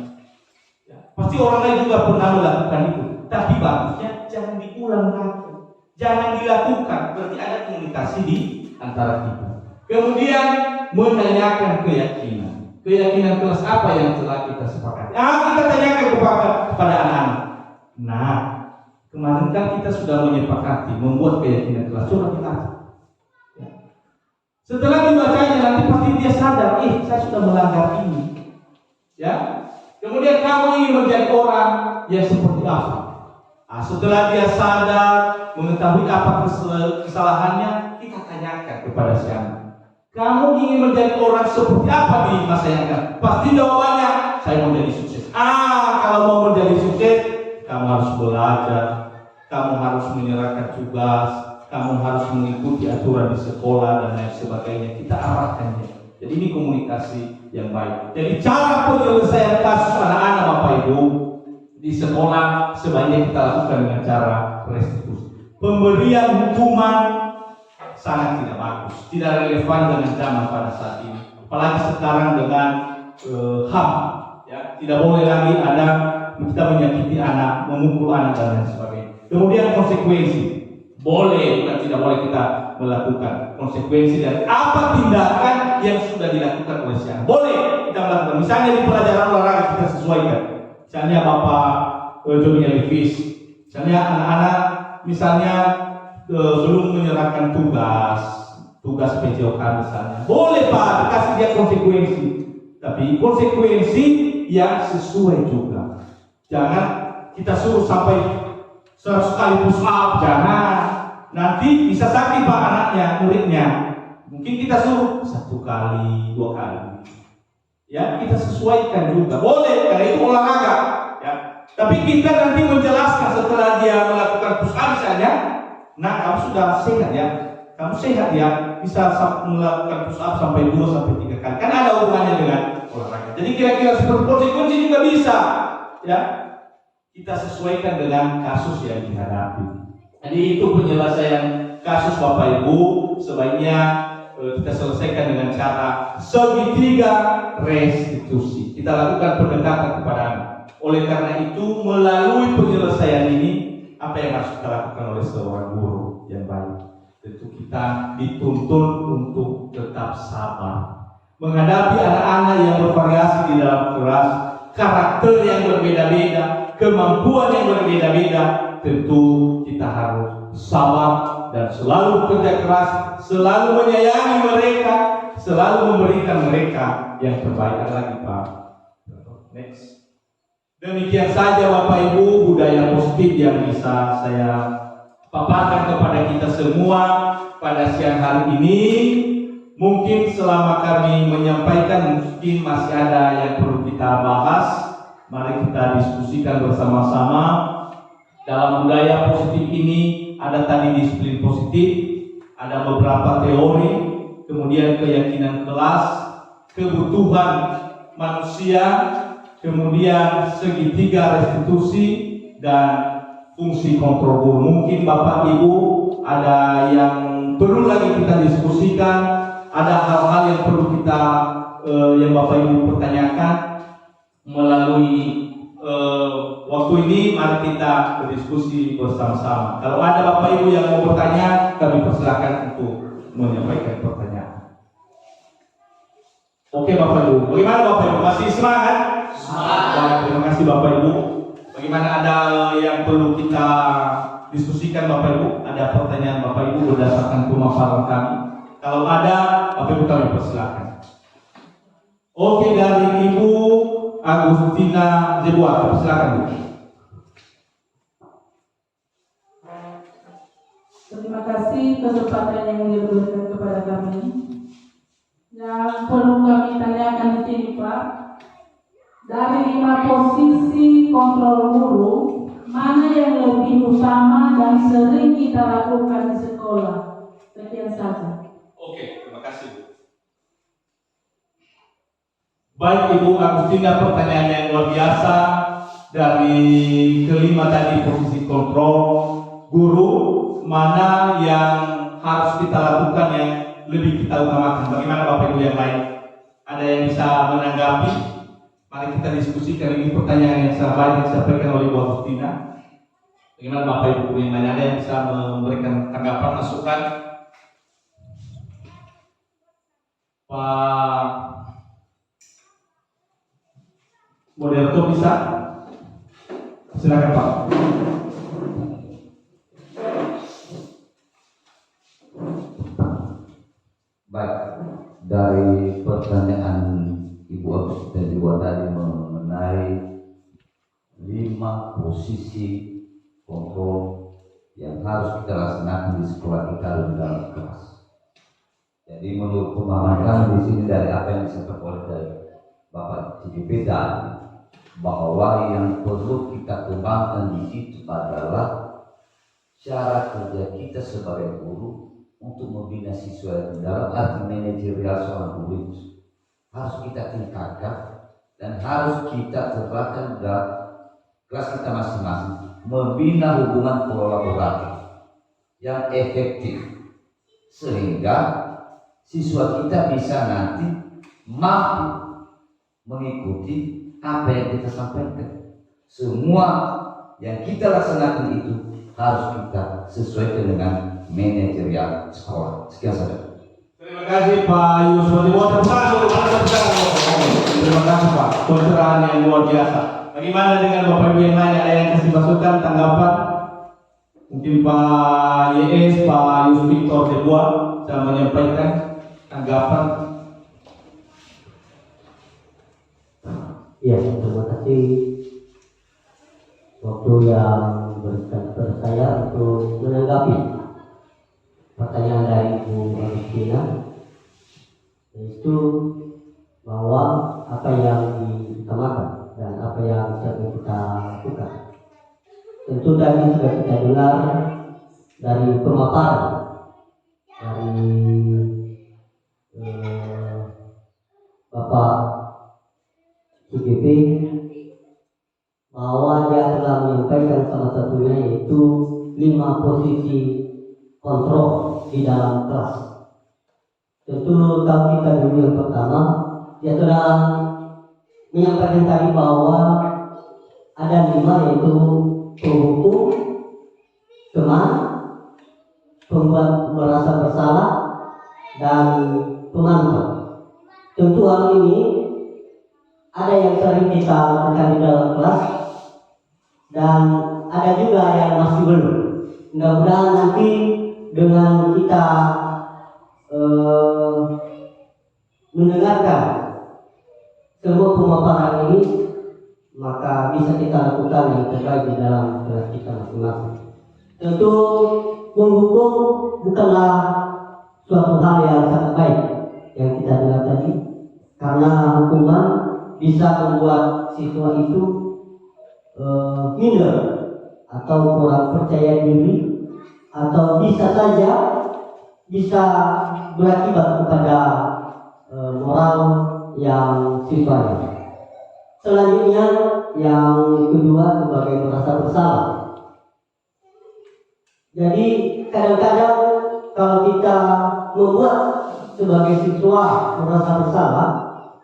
Ya, pasti orang lain juga pernah melakukan itu. Tapi bagusnya jangan diulang lagi, jangan dilakukan. Berarti ada komunikasi di antara kita. Kemudian menanyakan keyakinan. Keyakinan kelas apa yang telah kita sepakati? Kita tanyakan kepada anak-anak. Nah, kemarin kan kita sudah menyepakati membuat keyakinan kelas. Coba kita. Ya. Setelah dibacanya nanti pasti dia sadar, saya sudah melanggar ini. Ya. Kemudian kamu ingin menjadi orang yang seperti apa? Setelah dia sadar, mengetahui apa kesalahannya, kita tanyakan kepada si anak. Kamu ingin menjadi orang seperti apa di masa yang akan? Pasti jawabannya, saya mau jadi sukses. Kalau mau menjadi sukses, kamu harus belajar, kamu harus menyerahkan tugas, kamu harus mengikuti aturan di sekolah dan lain sebagainya. Kita arahkannya. Jadi ini komunikasi yang baik. Jadi cara penyelesaian kasus anak-anak Bapak Ibu di sekolah sebaiknya kita lakukan dengan cara restitusi. Pemberian hukuman sangat tidak bagus, tidak relevan dengan zaman pada saat ini. Apalagi sekarang dengan HAM, ya, tidak boleh lagi ada kita menyakiti anak, memukul anak dan lain sebagainya. Kemudian konsekuensi, boleh bukan tidak boleh kita melakukan konsekuensi dari apa tindakan yang sudah dilakukan oleh si anak. Boleh kita melakukan. Misalnya di pelajaran olahraga kita sesuaikan. Misalnya Bapak Johnny Elvis, misalnya anak-anak, misalnya belum menyerahkan tugas PJOK misalnya, boleh Pak dikasih dia konsekuensi, tapi konsekuensi yang sesuai juga. Jangan kita suruh sampai 100 kali push up, jangan. Nanti bisa sakit Pak anaknya, muridnya. Mungkin kita suruh 1 kali, 2 kali. Ya, kita sesuaikan juga. Boleh, karena itu olahraga. Ya. Tapi kita nanti menjelaskan setelah dia melakukan push up misalnya. Nah, kamu sudah sehat ya. Kamu sehat ya. Bisa melakukan push up sampai 2-3 kali. Kan ada hubungannya dengan olahraga. Jadi kira-kira seperti konsekuensi juga bisa. Ya. Kita sesuaikan dengan kasus yang dihadapi. Jadi itu penyelesaian kasus Bapak Ibu. Sebaiknya kita selesaikan dengan cara segitiga restitusi. Kita lakukan pendekatan kepada anak. Oleh karena itu, melalui penyelesaian ini, apa yang harus kita lakukan oleh seorang guru yang baik? Tentu kita dituntun untuk tetap sabar menghadapi anak-anak yang bervariasi di dalam kelas, karakter yang berbeda-beda, kemampuan yang berbeda-beda. Tentu kita harus sabar dan selalu kerja keras, selalu menyayangi mereka, selalu memberikan mereka yang terbaik. Lagi Pak. Next. Demikian saja Bapak Ibu budaya positif yang bisa saya paparkan kepada kita semua pada siang hari ini. Mungkin selama kami menyampaikan mungkin masih ada yang perlu kita bahas. Mari kita diskusikan bersama-sama. Dalam budaya positif ini ada tadi disiplin positif, ada beberapa teori, kemudian keyakinan kelas, kebutuhan manusia, kemudian segitiga restitusi dan fungsi kontrol guru. Mungkin Bapak Ibu ada yang perlu lagi kita diskusikan, ada hal-hal yang perlu kita yang Bapak Ibu pertanyakan melalui waktu ini. Mari kita berdiskusi bersama-sama. Kalau ada Bapak Ibu yang mau bertanya, kami persilakan untuk menyampaikan pertanyaan. Oke Bapak Ibu, bagaimana Bapak Ibu? Masih semangat? Semangat. Terima kasih Bapak Ibu. Bagaimana, ada yang perlu kita diskusikan Bapak Ibu? Ada pertanyaan Bapak Ibu berdasarkan pemaparan kami? Kalau ada, Bapak Ibu kami persilakan. Oke, dari Ibu Agustina Zebuar, persilakan Bu. Terima kasih kesempatan yang diberikan kepada kami. Yang perlu kami tanyakan di sini Pak, dari 5 posisi kontrol guru, mana yang lebih utama dan sering kita lakukan di sekolah? Sekian saja. Oke, terima kasih. Baik Ibu Agustina, pertanyaan yang luar biasa. Dari kelima tadi posisi kontrol guru, mana yang harus kita lakukan yang lebih kita utamakan? Bagaimana Bapak Ibu yang lain? Ada yang bisa menanggapi? Mari kita diskusikan, ini pertanyaan yang sangat disampaikan oleh Bu Agustina. Bagaimana Bapak Ibu yang lain? Ada yang bisa memberikan tanggapan, masukan? Pak moderator bisa? Silakan Pak. Baik, dari pertanyaan Ibu Agustina juga tadi mengenai 5 posisi kontrol yang harus kita laksanakan di sekolah kita dan dalam kelas. Jadi menurut pemahaman kami di sini dari apa yang disampaikan oleh Bapak CGP tadi, bahwa yang perlu kita kembangkan di situ adalah cara kerja kita sebagai guru untuk membina siswa dalam arti manajerial seorang guru harus kita tingkatkan dan harus kita terapkan dalam kelas kita masing-masing, membina hubungan kolaboratif yang efektif sehingga siswa kita bisa nanti mampu mengikuti apa yang kita sampaikan. Semua yang kita laksanakan itu harus kita sesuaikan dengan manajerial sekolah. Sekian saja. Terima kasih Pak Yusuf. Terima kasih Pak, pencerahan yang luar biasa. Bagaimana dengan Bapak Ibu yang lain? Ada yang kasih masukan, tanggapan? Mungkin Pak YS, Pak Yusuf Victor Debua bisa menyampaikan tanggapan. Ya, terima kasih waktu yang diberikan kepada saya untuk menanggapi pertanyaan dari Ibu Agustina, yaitu bahwa apa yang diutamakan dan apa yang sedang kita lakukan. Tentu tadi sudah kita dengar dari pemaparan dari Bapak CGP bahwa dia telah menyampaikan salah satunya yaitu 5 posisi kontrol di dalam kelas. Tentu kalau kita dulu yang pertama, dia telah menyampaikan tadi bahwa ada 5 yaitu penghukum, teman, pembuat merasa bersalah, dan pemantau. Tentu hal ini ada yang sering kita lakukan di dalam kelas dan ada juga yang masih belum. Mudah-mudahan nanti dengan kita mendengarkan semua pemaparan ini, maka bisa kita lakukan yang terbaik di dalam kelas kita masing-masing. Tentu menghukum bukanlah suatu hal yang sangat baik yang kita dengar tadi, karena hukuman bisa membuat siswa itu minder atau kurang percaya diri, atau bisa saja bisa berakibat kepada moral yang siswanya. Selanjutnya yang kedua sebagai merasa bersalah. Jadi kadang-kadang kalau kita membuat sebagai siswa merasa bersalah,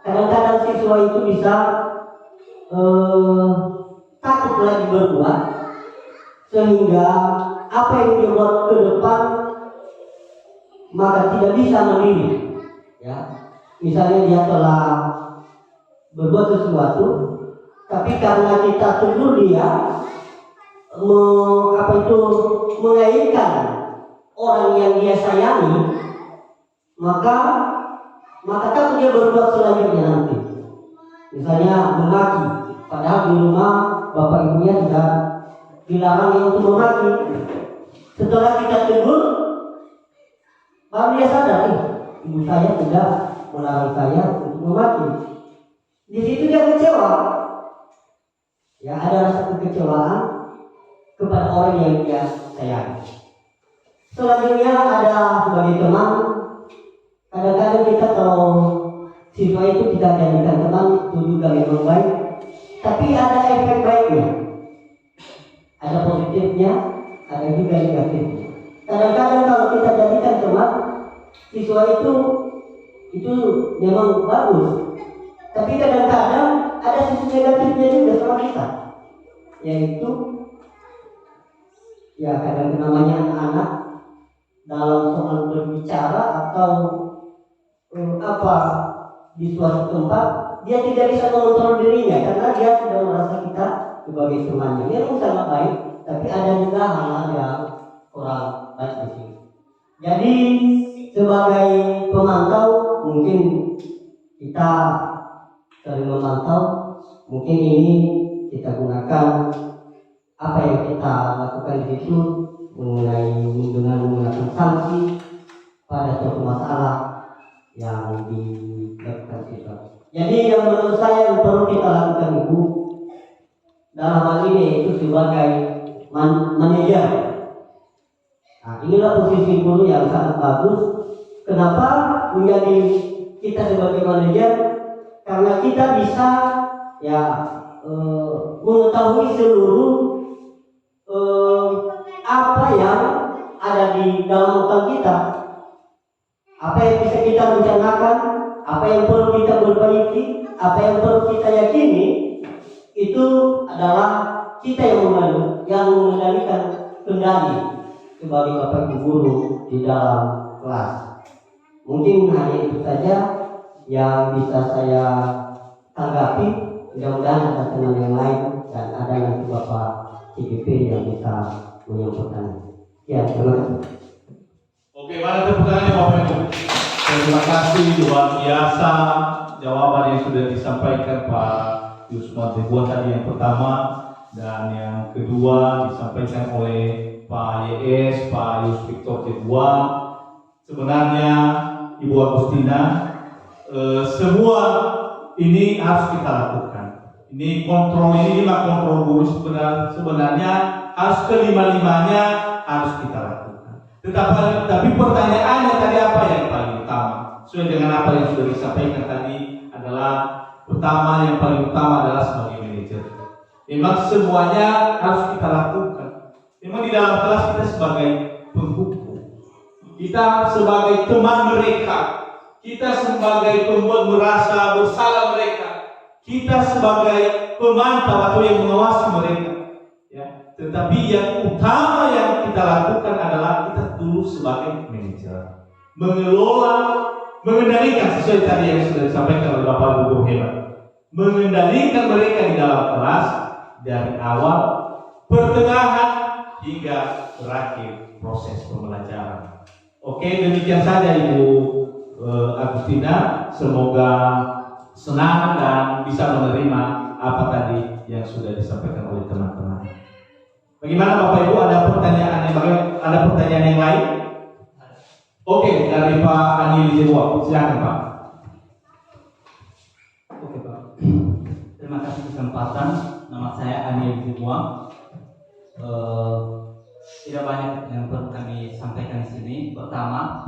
kadang-kadang siswa itu bisa takut lagi berbuat, sehingga apa yang dia buat ke depan maka tidak bisa mendidik. Ya, misalnya dia telah berbuat sesuatu, tapi karena kita tegur dia, mengaitkan orang yang dia sayangi, maka takut dia berbuat selanjutnya nanti. Misalnya memaki, padahal di rumah bapak ibunya tidak dilarang untuk memaki. Setelah kita tegur, baru dia sadar, ibu saya tidak melarang saya untuk memaki. Di situ dia kecewa. Ya, ada rasa kekecewaan kepada orang yang dia sayangi. Selanjutnya ada sebagai teman, kadang-kadang kita kalau siswa itu kita jadikan teman itu juga memang baik, tapi ada efek baiknya, ada positifnya, ada juga negatifnya. Kadang-kadang kalau kita jadikan teman siswa itu memang bagus, tapi kadang-kadang ada sisi negatifnya juga sama kita, yaitu ya kadang namanya anak dalam soal berbicara atau apa di suatu tempat dia tidak bisa mengontrol dirinya karena dia sudah merasa kita sebagai temannya. Dia pun sangat baik, tapi ada juga hal-hal yang kurang baik di sini. Jadi sebagai pemantau mungkin kita sering memantau, mungkin ini kita gunakan apa yang kita lakukan di situ dengan menggunakan sanksi pada suatu masalah yang dilakukan siswa. Jadi yang menurut saya yang perlu kita lakukan itu dalam hal ini itu sebagai manajer. Nah, inilah posisi guru yang sangat bagus. Kenapa menjadi kita sebagai manajer? Karena kita bisa ya mengetahui seluruh apa yang ada di dalam otak kita, apa yang bisa kita rencanakan, apa yang perlu kita perbaiki, apa yang perlu kita yakini, itu adalah kita yang mengendalikan kendali sebagai bapak ibu guru di dalam kelas. Mungkin hanya itu saja yang bisa saya tanggapi. Mudah-mudahan ada teman yang lain dan ada nanti Bapak CGP yang bisa menyampaikan. Ya, terima kasih. Oke, mana tepuk tangannya Bapak Ibu? Terima kasih, luar biasa jawaban yang sudah disampaikan Pak Yusma Teguh tadi yang pertama, dan yang kedua disampaikan oleh Pak YS, Pak Yus Victor Teguh. Sebenarnya Ibu Agustina, semua ini harus kita lakukan. Ini kontrol, ini 5 kontrol guru sebenarnya harus kelima-limanya harus kita lakukan. Tapi pertanyaannya tadi apa yang paling utama? Sesuai dengan apa yang sudah disampaikan tadi adalah pertama, yang paling utama adalah sebagai manajer. Memang semuanya harus kita lakukan. Memang di dalam kelas kita sebagai penghukum, kita sebagai teman mereka, kita sebagai pembuat merasa bersalah mereka, kita sebagai pemantau atau yang mengawasi mereka, ya. Tetapi yang utama yang kita lakukan adalah kita dulu sebagai manajer, mengelola, mengendalikan sesuai tadi yang sudah disampaikan oleh Bapak Guru hebat, mengendalikan mereka di dalam kelas dari awal, pertengahan hingga terakhir proses pembelajaran. Oke, demikian saja Ibu Agustina. Semoga senang dan bisa menerima apa tadi yang sudah disampaikan oleh teman-teman. Bagaimana Bapak Ibu, ada pertanyaan yang lain? Oke, dari Pak Ani Lijewa, silakan Pak. Oke Pak, terima kasih kesempatan. Nama saya Ani Lijewa. Tidak banyak yang perlu kami sampaikan di sini. Pertama,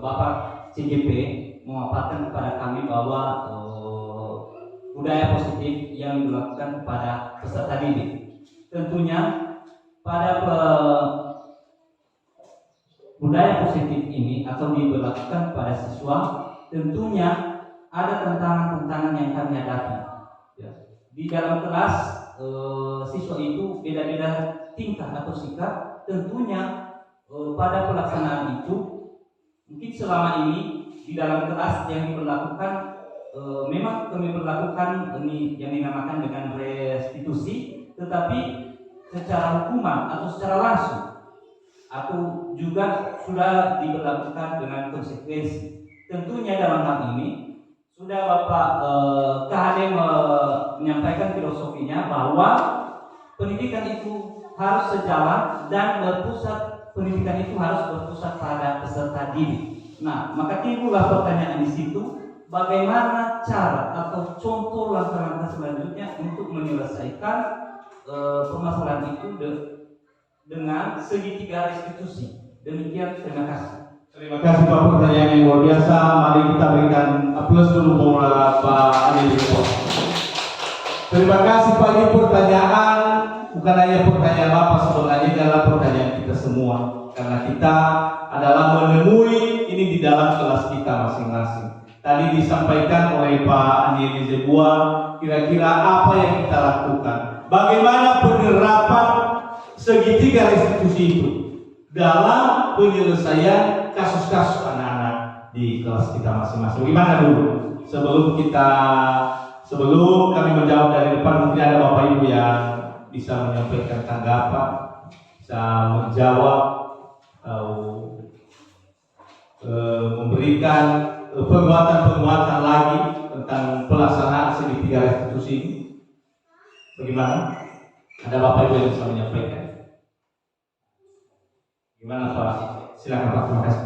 Bapak CGP memaparkan kepada kami bahwa budaya positif yang dilakukan kepada peserta didik. Tentunya pada budaya positif ini atau diberlakukan pada siswa, tentunya ada tantangan-tantangan yang kami hadapi. Ya. Di dalam kelas siswa itu beda-beda tingkah atau sikap. Tentunya pada pelaksanaan itu mungkin selama ini di dalam kelas yang diberlakukan memang kami berlakukan ini yang dinamakan dengan restitusi, tetapi secara hukuman atau secara langsung atau juga sudah diberlakukan dengan konsekuensi. Tentunya dalam hal ini sudah Bapak KHD menyampaikan filosofinya bahwa pendidikan itu harus sejalan dan pendidikan itu harus berpusat pada peserta didik. Nah, maka timbullah pertanyaan di situ, bagaimana cara atau contoh langkah-langkah selanjutnya untuk menyelesaikan permasalahan itu dengan segitiga restitusi. Demikian, terima kasih. Terima kasih Pak, pertanyaan yang luar biasa. Mari kita berikan aplaus dulu buat Pak Ali. Terima kasih Pak, ini pertanyaan bukan hanya pertanyaan Bapak, sebenarnya adalah pertanyaan kita semua. Karena kita adalah menemui ini di dalam kelas kita masing-masing. Tadi disampaikan oleh Pak Andi Zebua, kira-kira apa yang kita lakukan? Bagaimana penerapan segitiga restitusi itu dalam penyelesaian kasus-kasus anak-anak di kelas kita masing-masing? Gimana dulu? Sebelum kami menjawab dari depan, mungkin ada Bapak Ibu yang bisa menyampaikan tanggapan, bisa menjawab atau memberikan penguatan lagi tentang pelaksanaan segitiga restitusi ini. Bagaimana? Ada Bapak Ibu yang bisa menyampaikan? Gimana Pak? Silakan Pak, terima kasih.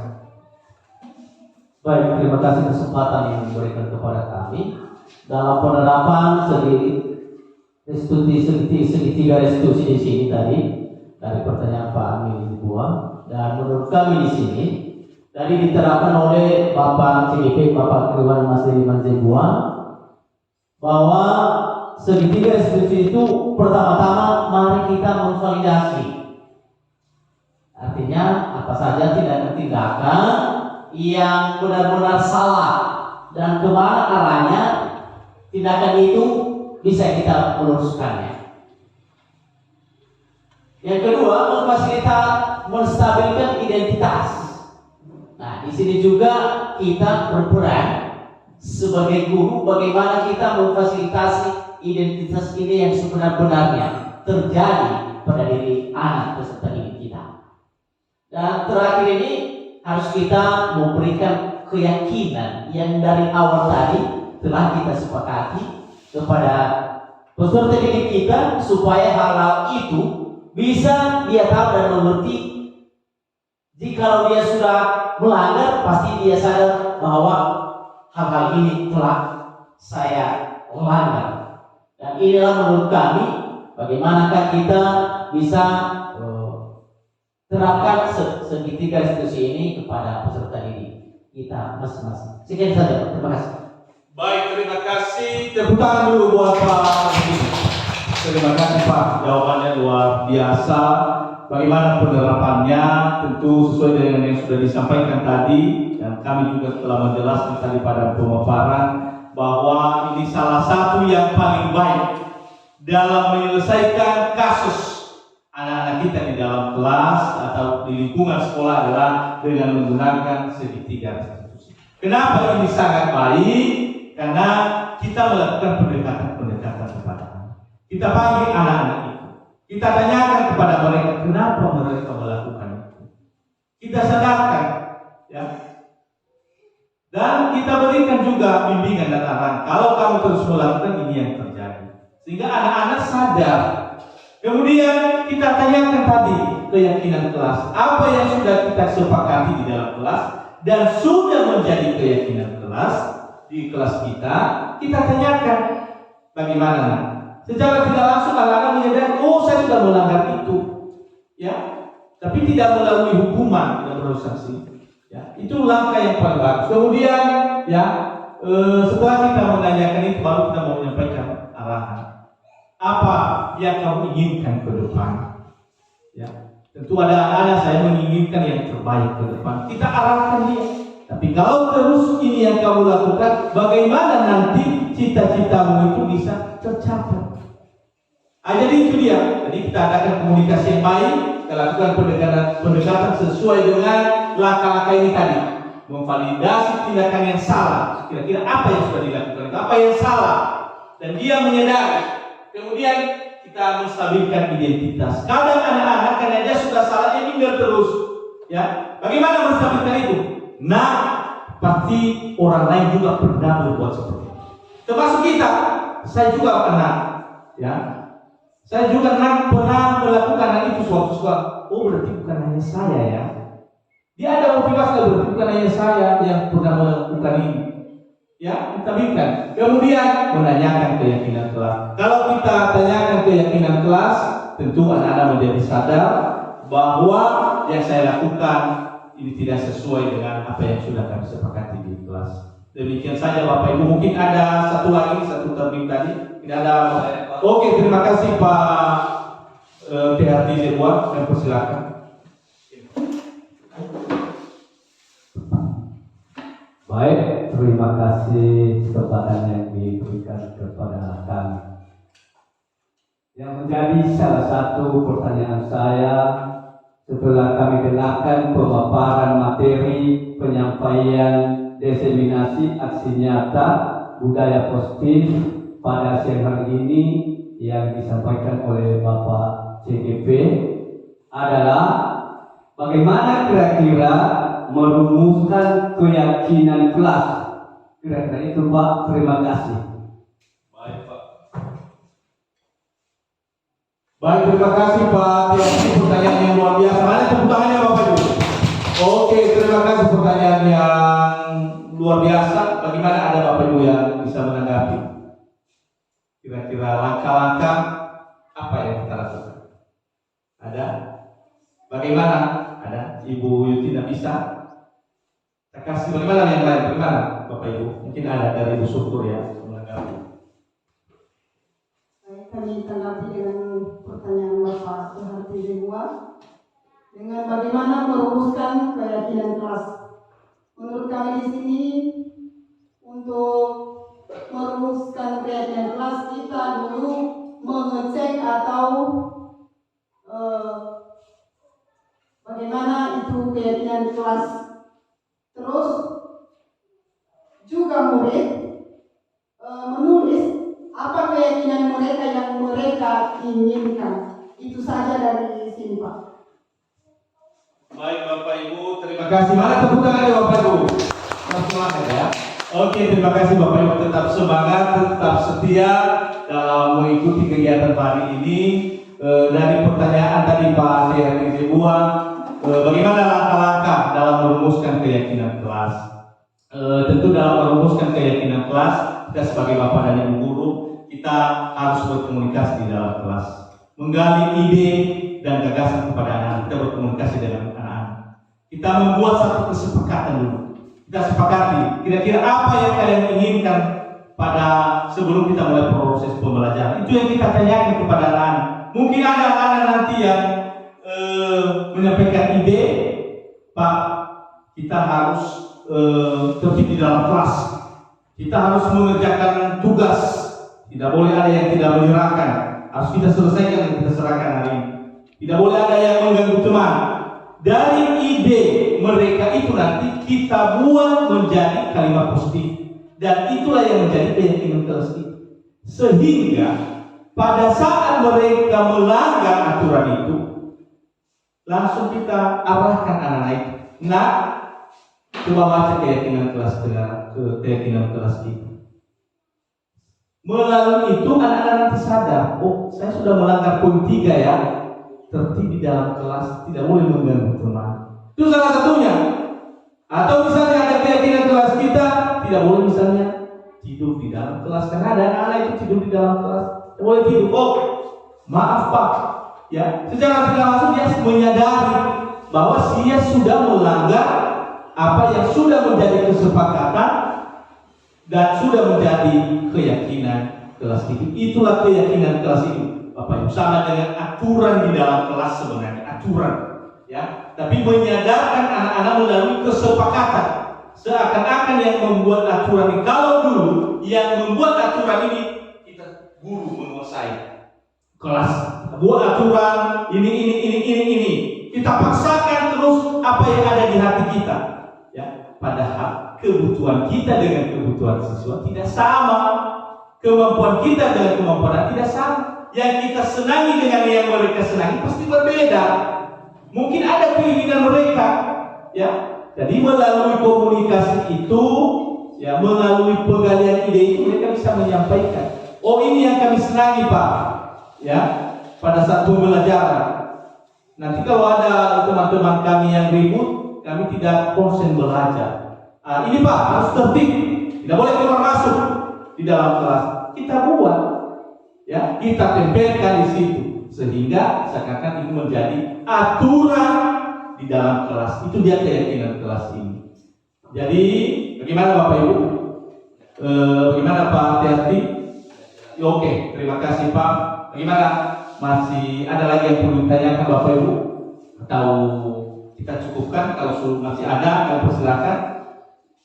Baik, terima kasih kesempatan yang diberikan kepada kami dalam penerapan segitiga restitusi di sini tadi dari pertanyaan Pak Amin Buah, dan menurut kami di sini tadi diterapkan oleh Bapak CGP, Bapak Kedewan Mas Deliman Zebua, bahwa segitiga restitusi itu pertama-tama mari kita memvalidasi. Artinya apa saja tindakan yang benar-benar salah dan kemana arahnya tindakan itu bisa kita meluruskannya. Yang kedua, menstabilkan identitas. Nah, di sini juga kita berperan sebagai guru, bagaimana kita memfasilitasi identitas ini yang sebenar-benarnya terjadi pada diri anak peserta didik kita. Dan terakhir ini harus kita memberikan keyakinan yang dari awal tadi telah kita sepakati kepada peserta didik kita, supaya hal-hal itu bisa dia tahu dan mengerti. Jikalau dia sudah melanggar, pasti dia sadar bahwa hal-hal ini telah saya melanggar. Dan inilah menurut kami bagaimanakah kita bisa terapkan segitiga restitusi ini kepada peserta didik kita masing-masing. Sekian saja, terima kasih. Baik, terima kasih. Tepuk tangan dulu buat Pak. Terima kasih Pak, jawabannya luar biasa. Bagaimana penerapannya tentu sesuai dengan yang sudah disampaikan tadi, dan kami juga telah menjelaskan tadi pada pemaparan bahwa ini salah satu yang paling baik dalam menyelesaikan kasus anak-anak kita di dalam kelas atau di lingkungan sekolah adalah dengan menggunakan segitiga restitusi. Kenapa ini sangat baik? Karena kita melakukan pendekatan kepada anak. Kita panggil anak-anak itu. Kita tanyakan kepada mereka kenapa mereka melakukan itu. Kita sadarkan, ya. Dan kita berikan juga bimbingan dan arahan. Kalau kamu terus melakukan ini yang terjadi, sehingga anak-anak sadar. Kemudian kita tanyakan tadi keyakinan kelas, apa yang sudah kita sepakati di dalam kelas dan sudah menjadi keyakinan kelas di kelas kita tanyakan bagaimana. Secara tidak langsung anak-anak menyadari, oh saya sudah melanggar itu, ya. Tapi tidak melalui hukuman, tidak melalui sanksi, ya. Itu langkah yang paling bagus. Kemudian, ya, setelah kita menanyakan itu, baru kita mau menyampaikan arahan. Apa yang kamu inginkan ke depan? Ya, tentu ada anak-anak saya menginginkan yang terbaik ke depan. Kita arahkan dia. Tapi kalau terus ini yang kamu lakukan, bagaimana nanti cita-citamu itu bisa tercapai? Jadi itu dia. Jadi kita adakan komunikasi yang baik, kita lakukan pendekatan sesuai dengan langkah-langkah ini tadi. Memvalidasi tindakan yang salah. Kira-kira apa yang sudah dilakukan? Apa yang salah? Dan dia menyadari. Kemudian kita menstabilkan identitas. Kadang anak-anak karena dia sudah salah, dia minder terus. Ya, bagaimana menstabilkan itu? Nah, pasti orang lain juga pernah berbuat seperti itu. Termasuk kita. Saya juga pernah. Ya, saya juga pernah melakukan hal itu suatu. Oh, berarti bukan hanya saya ya. Dia ada motivasi, berarti bukan hanya saya yang pernah melakukan ini. Ya, kita berikan. Kemudian menanyakan keyakinan kelas. Kalau kita tanyakan keyakinan kelas, tentu anak-anak menjadi sadar bahwa yang saya lakukan ini tidak sesuai dengan apa yang sudah kami sepakati di kelas. Demikian saja Bapak Ibu. Mungkin ada satu termin tadi. Tidak ada. Oke, terima kasih Pak THT Dewa. Kami persilakan. Baik, terima kasih kesempatan yang diberikan kepada kami. Yang menjadi salah satu pertanyaan saya setelah kami dengarkan pemaparan materi penyampaian diseminasi aksi nyata budaya positif pada siang hari ini yang disampaikan oleh Bapak CGP adalah bagaimana kira-kira merumuskan keyakinan kelas. Kira-kira itu Pak, terima kasih. Baik, terima kasih Pak. Ini pertanyaan yang luar biasa. Mana tepuk tangannya Bapak Ibu? Oke, terima kasih pertanyaan yang luar biasa. Bagaimana ada Bapak Ibu yang bisa menanggapi? Kira-kira langkah-langkah apa yang kita lakukan? Ada? Bagaimana? Ada? Ibu Yuti tidak bisa? Saya kasih bagaimana yang lain? Bagaimana Bapak Ibu? Mungkin ada dari Ibu Syukur ya menanggapi. Kami tanggapi dengan pertanyaan Bapak THT Dewa dengan bagaimana merumuskan keyakinan kelas. Menurut kami di sini untuk merumuskan keyakinan kelas kita dulu mengecek atau bagaimana itu keyakinan kelas. Terus juga murid menulis apa keyakinan mereka yang mereka inginkan. Itu saja dari sini Pak. Baik Bapak Ibu, terima kasih. Mana tepuk tangannya Bapak Ibu? Semangat ya. Oke, terima kasih Bapak Ibu. Tetap semangat, tetap setia dalam mengikuti kegiatan hari ini. Dari pertanyaan tadi Pak THT Dewa, bagaimana langkah-langkah dalam merumuskan keyakinan kelas? Tentu dalam merumuskan keyakinan kelas, kita sebagai Bapak dan Ibu guru, kita harus berkomunikasi di dalam kelas, menggali ide dan gagasan kepada anak-anak. Kita berkomunikasi dengan anak-anak. Kita membuat satu kesepakatan dulu. Kita sepakati kira-kira apa yang kalian inginkan pada sebelum kita mulai proses pembelajaran. Itu yang kita tanyakan kepada anak-anak. Mungkin ada anak-anak nanti yang menyampaikan ide, Pak, kita harus tertib di dalam kelas. Kita harus mengerjakan tugas. Tidak boleh ada yang tidak menyerahkan. Harus kita selesaikan yang kita serahkan hari ini. Tidak boleh ada yang mengganggu teman. Dari ide mereka itu nanti kita buat menjadi kalimat positif. Dan itulah yang menjadi keyakinan kelas itu. Sehingga pada saat mereka melanggar aturan itu, langsung kita arahkan anak-anak itu. Nah, coba baca keyakinan kelas keyakinan kelas itu. Melalui itu anak-anak nanti sadar, oh saya sudah melanggar poin 3 ya, tertib di dalam kelas, tidak boleh mengganggu teman. Itu salah satunya. Atau misalnya ada keyakinan kelas kita, tidak boleh misalnya tidur di dalam kelas, karena ada anak-anak itu tidur di dalam kelas, tidak boleh tidur. Oh maaf Pak, ya secara tidak langsung dia menyadari bahwa dia sudah melanggar apa yang sudah menjadi kesepakatan dan sudah menjadi keyakinan kelas itu. Itulah keyakinan kelas itu, Bapak Ibu. Sama dengan aturan di dalam kelas sebenarnya, aturan, ya. Tapi menyadarkan anak-anak melalui kesepakatan. Seakan-akan yang membuat aturan ini, kalau dulu yang membuat aturan ini kita guru menguasai kelas, buat aturan ini. Kita paksakan terus apa yang ada di hati kita, ya. Padahal kebutuhan kita dengan kebutuhan siswa tidak sama, kemampuan kita dengan kemampuan tidak sama. Yang kita senangi dengan yang mereka senangi pasti berbeda. Mungkin ada keinginan mereka, ya. Jadi melalui komunikasi itu, ya, melalui penggalian ide itu mereka bisa menyampaikan. Oh ini yang kami senangi Pak, ya, pada saat pembelajaran. Nanti kalau ada teman-teman kami yang ribut, kami tidak konsen belajar. Ini Pak harus tertib, tidak boleh keluar masuk di dalam kelas. Kita buat, ya, kita tempelkan di situ sehingga seakan-akan itu menjadi aturan di dalam kelas. Itu dia keyakinan kelas ini. Jadi bagaimana Bapak Ibu? Bagaimana Pak Tiarti? Oke, terima kasih Pak. Bagaimana? Masih ada lagi yang perlu ditanyakan Bapak Ibu? Atau kita cukupkan? Kalau masih ada, kami persilakan.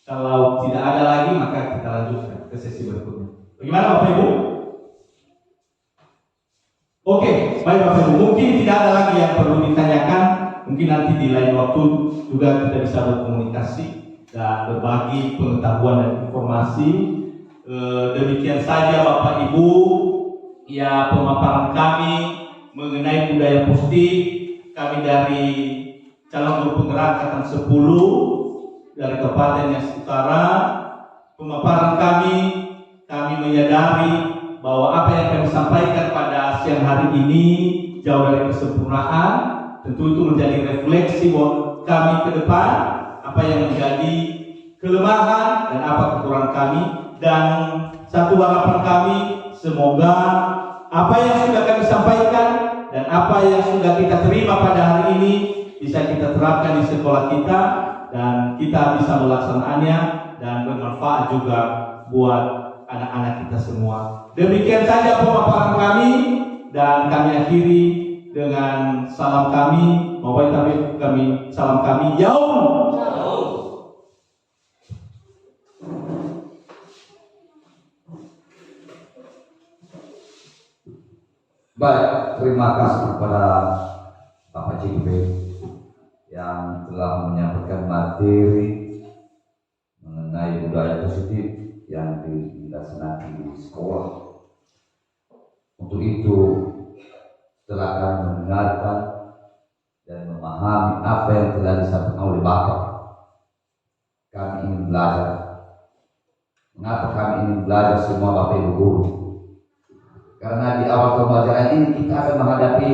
Kalau tidak ada lagi, maka kita lanjutkan ke sesi berikutnya. Bagaimana Bapak Ibu? Oke, baik Bapak Ibu. Mungkin tidak ada lagi yang perlu ditanyakan. Mungkin nanti di lain waktu juga kita bisa berkomunikasi dan berbagi pengetahuan dan informasi. Demikian saja Bapak Ibu, ya pemaparan kami mengenai budaya positif. Kami dari calon guru penggerak angkatan 10 dari Kabupaten Nias Utara. Pemaparan kami menyadari bahwa apa yang kami sampaikan pada siang hari ini jauh dari kesempurnaan. Tentu itu menjadi refleksi buat kami ke depan, apa yang menjadi kelemahan dan apa kekurangan kami. Dan satu harapan kami, semoga apa yang sudah kami sampaikan dan apa yang sudah kita terima pada hari ini bisa kita terapkan di sekolah kita dan kita bisa melaksanakannya dan bermanfaat juga buat anak-anak kita semua. Demikian saja pemaparan kami dan kami akhiri dengan salam kami, salam kami, Yaum. Baik, terima kasih kepada Bapak JP yang telah menyampaikan materi mengenai budaya positif yang dilaksanakan di sekolah. Untuk itu, setelah kami mendengarkan dan memahami apa yang telah disampaikan oleh Bapak, kami ingin belajar. Mengapa kami ingin belajar semua Bapak Ibu guru? Karena di awal pembelajaran ini kita akan menghadapi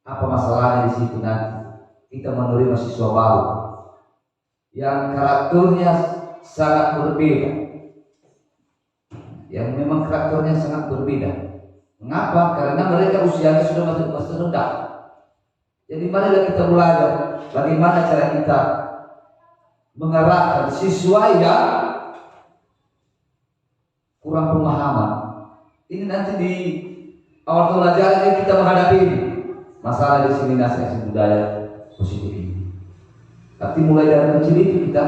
apa masalahnya di situ nanti. Kita menerima siswa baru yang karakternya sangat berbeda, yang memang karakternya sangat berbeda. Mengapa? Karena mereka usianya sudah masih rendah. Jadi marilah kita belajar bagaimana cara kita mengarahkan siswa yang kurang pemahaman. Ini nanti di awal pembelajaran ini kita menghadapi masalah diseminasi budaya positif ini. Tapi mulai dari kecil itu kita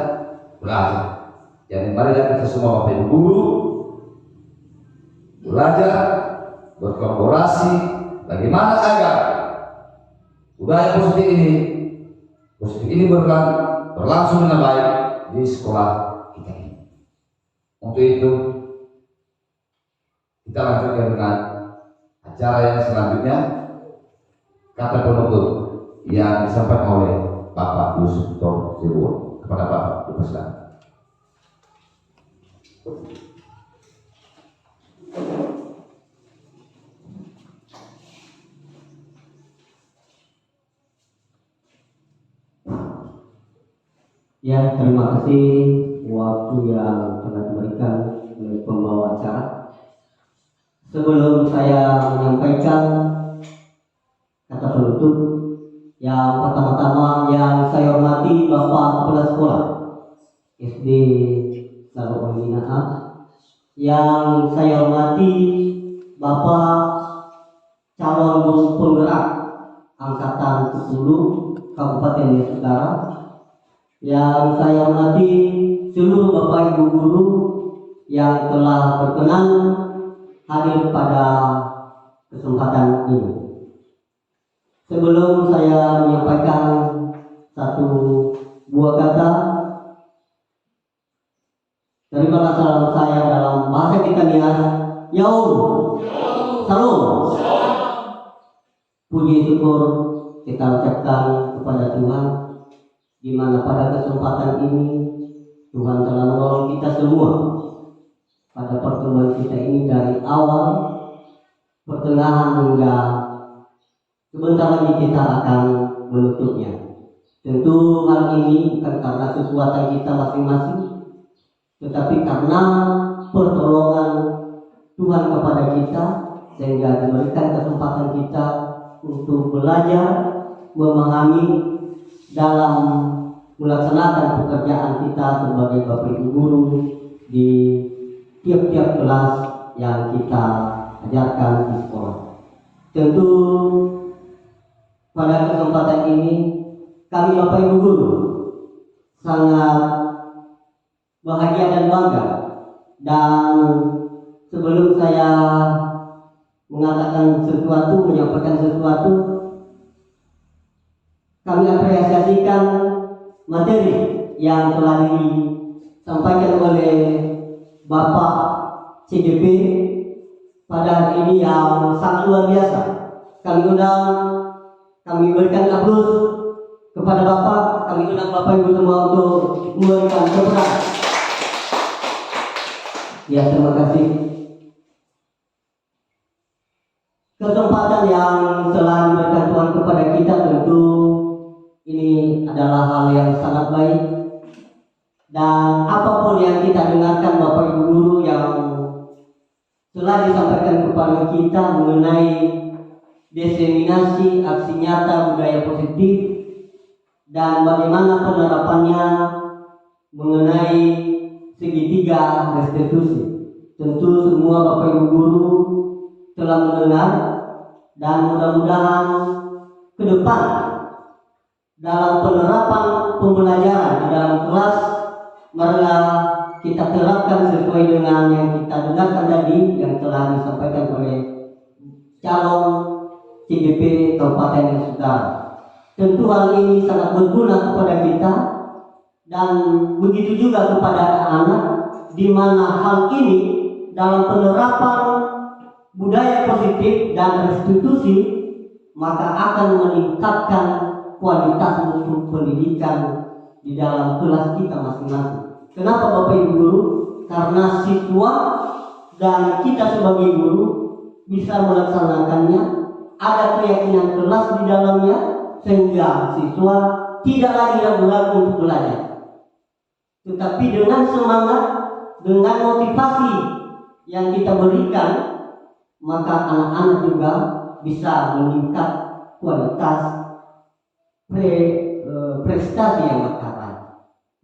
belajar. Jadi marilah kita semua Bapak Ibu guru belajar berkolaborasi bagaimana agar budaya positif ini berlangsung dengan baik di sekolah kita ini. Untuk itu kita lanjutkan dengan acara yang selanjutnya, kata penutup yang disampaikan oleh Bapak Yusuf Tor Zebul. Kepada Bapak dipersilakan. Ya, terima kasih waktu yang telah diberikan oleh pembawa acara. Sebelum saya menyampaikan kata penutup, yang pertama-tama yang saya hormati Bapak Kepala Sekolah SD Lalu Olina, yang saya hormati Bapak calon guru penggerak angkatan 10 Kabupaten Nias Utara, yang saya hormati seluruh Bapak Ibu guru yang telah berkenan hadir pada kesempatan ini. Sebelum saya menyampaikan satu buah kata, terima salam saya dalam bahasa kita Nias, Yaum, Salam, puji syukur kita ucapkan kepada Tuhan, di mana pada kesempatan ini Tuhan telah menolong kita semua pada pertemuan kita ini dari awal, pertengahan hingga sebentar lagi kita akan menutupnya. Tentu hal ini bukan karena kekuatan kita masing-masing, tetapi karena pertolongan Tuhan kepada kita, sehingga diberikan kesempatan kita untuk belajar memahami dalam melaksanakan pekerjaan kita sebagai Bapak Ibu guru di tiap-tiap kelas yang kita ajarkan di sekolah. Tentu pada kesempatan ini kami Bapak Ibu guru sangat bahagia dan bangga, dan sebelum saya mengatakan sesuatu, menyampaikan sesuatu, kami apresiasikan materi yang telah disampaikan oleh Bapak CDP pada hari ini yang sangat luar biasa. Kami berikan aplaus kepada Bapak, kami undang Bapak Ibu semua untuk memberikan tepuk. Ya, terima kasih. Kesempatan yang telah diberikan Tuhan kepada kita tentu ini adalah hal yang sangat baik, dan apapun yang kita dengarkan Bapak Ibu guru yang telah disampaikan kepada kita mengenai diseminasi aksi nyata budaya positif dan bagaimana penerapannya mengenai segitiga restitusi, tentu semua Bapak Ibu guru telah mendengar, dan mudah-mudahan ke depan dalam penerapan pembelajaran di dalam kelas marilah kita terapkan sesuai dengan yang kita dengarkan tadi yang telah disampaikan oleh calon CDP Kabupaten Utara. Tentu hal ini sangat berguna kepada kita, dan begitu juga kepada anak-anak, di mana hal ini dalam penerapan budaya positif dan restitusi maka akan meningkatkan kualitas mutu pendidikan di dalam kelas kita masing-masing. Kenapa Bapak Ibu guru? Karena siswa dan kita sebagai guru bisa melaksanakannya, ada keyakinan kelas di dalamnya, sehingga siswa tidak lagi ragu-ragu untuk belajar. Tetapi dengan semangat, dengan motivasi yang kita berikan, maka anak-anak juga bisa meningkat kualitas prestasi yang mereka.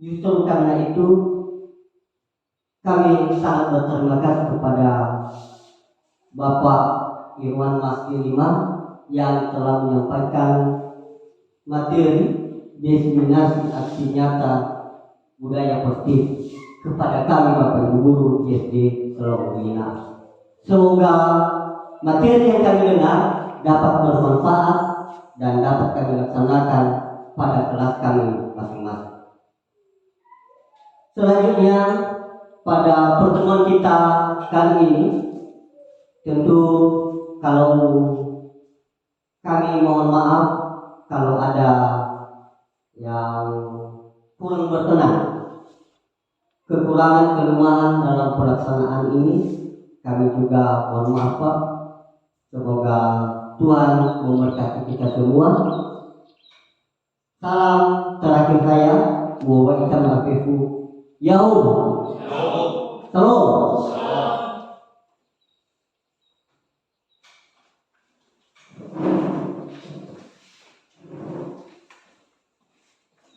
Justru karena itu kami sangat berterima kasih kepada Bapak Irwan Mas Lima yang telah menyampaikan materi diseminasi aksi nyata budaya positif kepada kami Bapak Ibu guru SD Selongina. Semoga materi yang kami dengar dapat bermanfaat dan dapat kami laksanakan pada kelas kami masing-masing. Selanjutnya, pada pertemuan kita kali ini, tentu kalau kami mohon maaf kalau ada yang kurang berkenan, kekurangan kelemahan dalam pelaksanaan ini, kami juga mohon maaf Pak. Semoga Tuhan memberkati kita semua. Salam terakhir saya, wa ikan afifu Yahoo. Salam.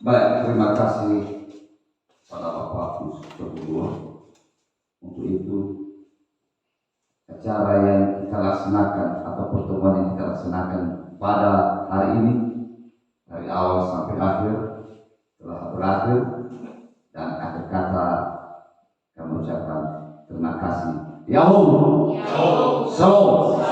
Baik, terima kasih pada Bapak Yusuf berdua. Untuk itu, acara yang kita laksanakan atau pertemuan yang kita laksanakan pada hari ini, dari awal sampai akhir telah berakhir, dan akhir kata kami ucapkan terima kasih. Yahoo. Salam.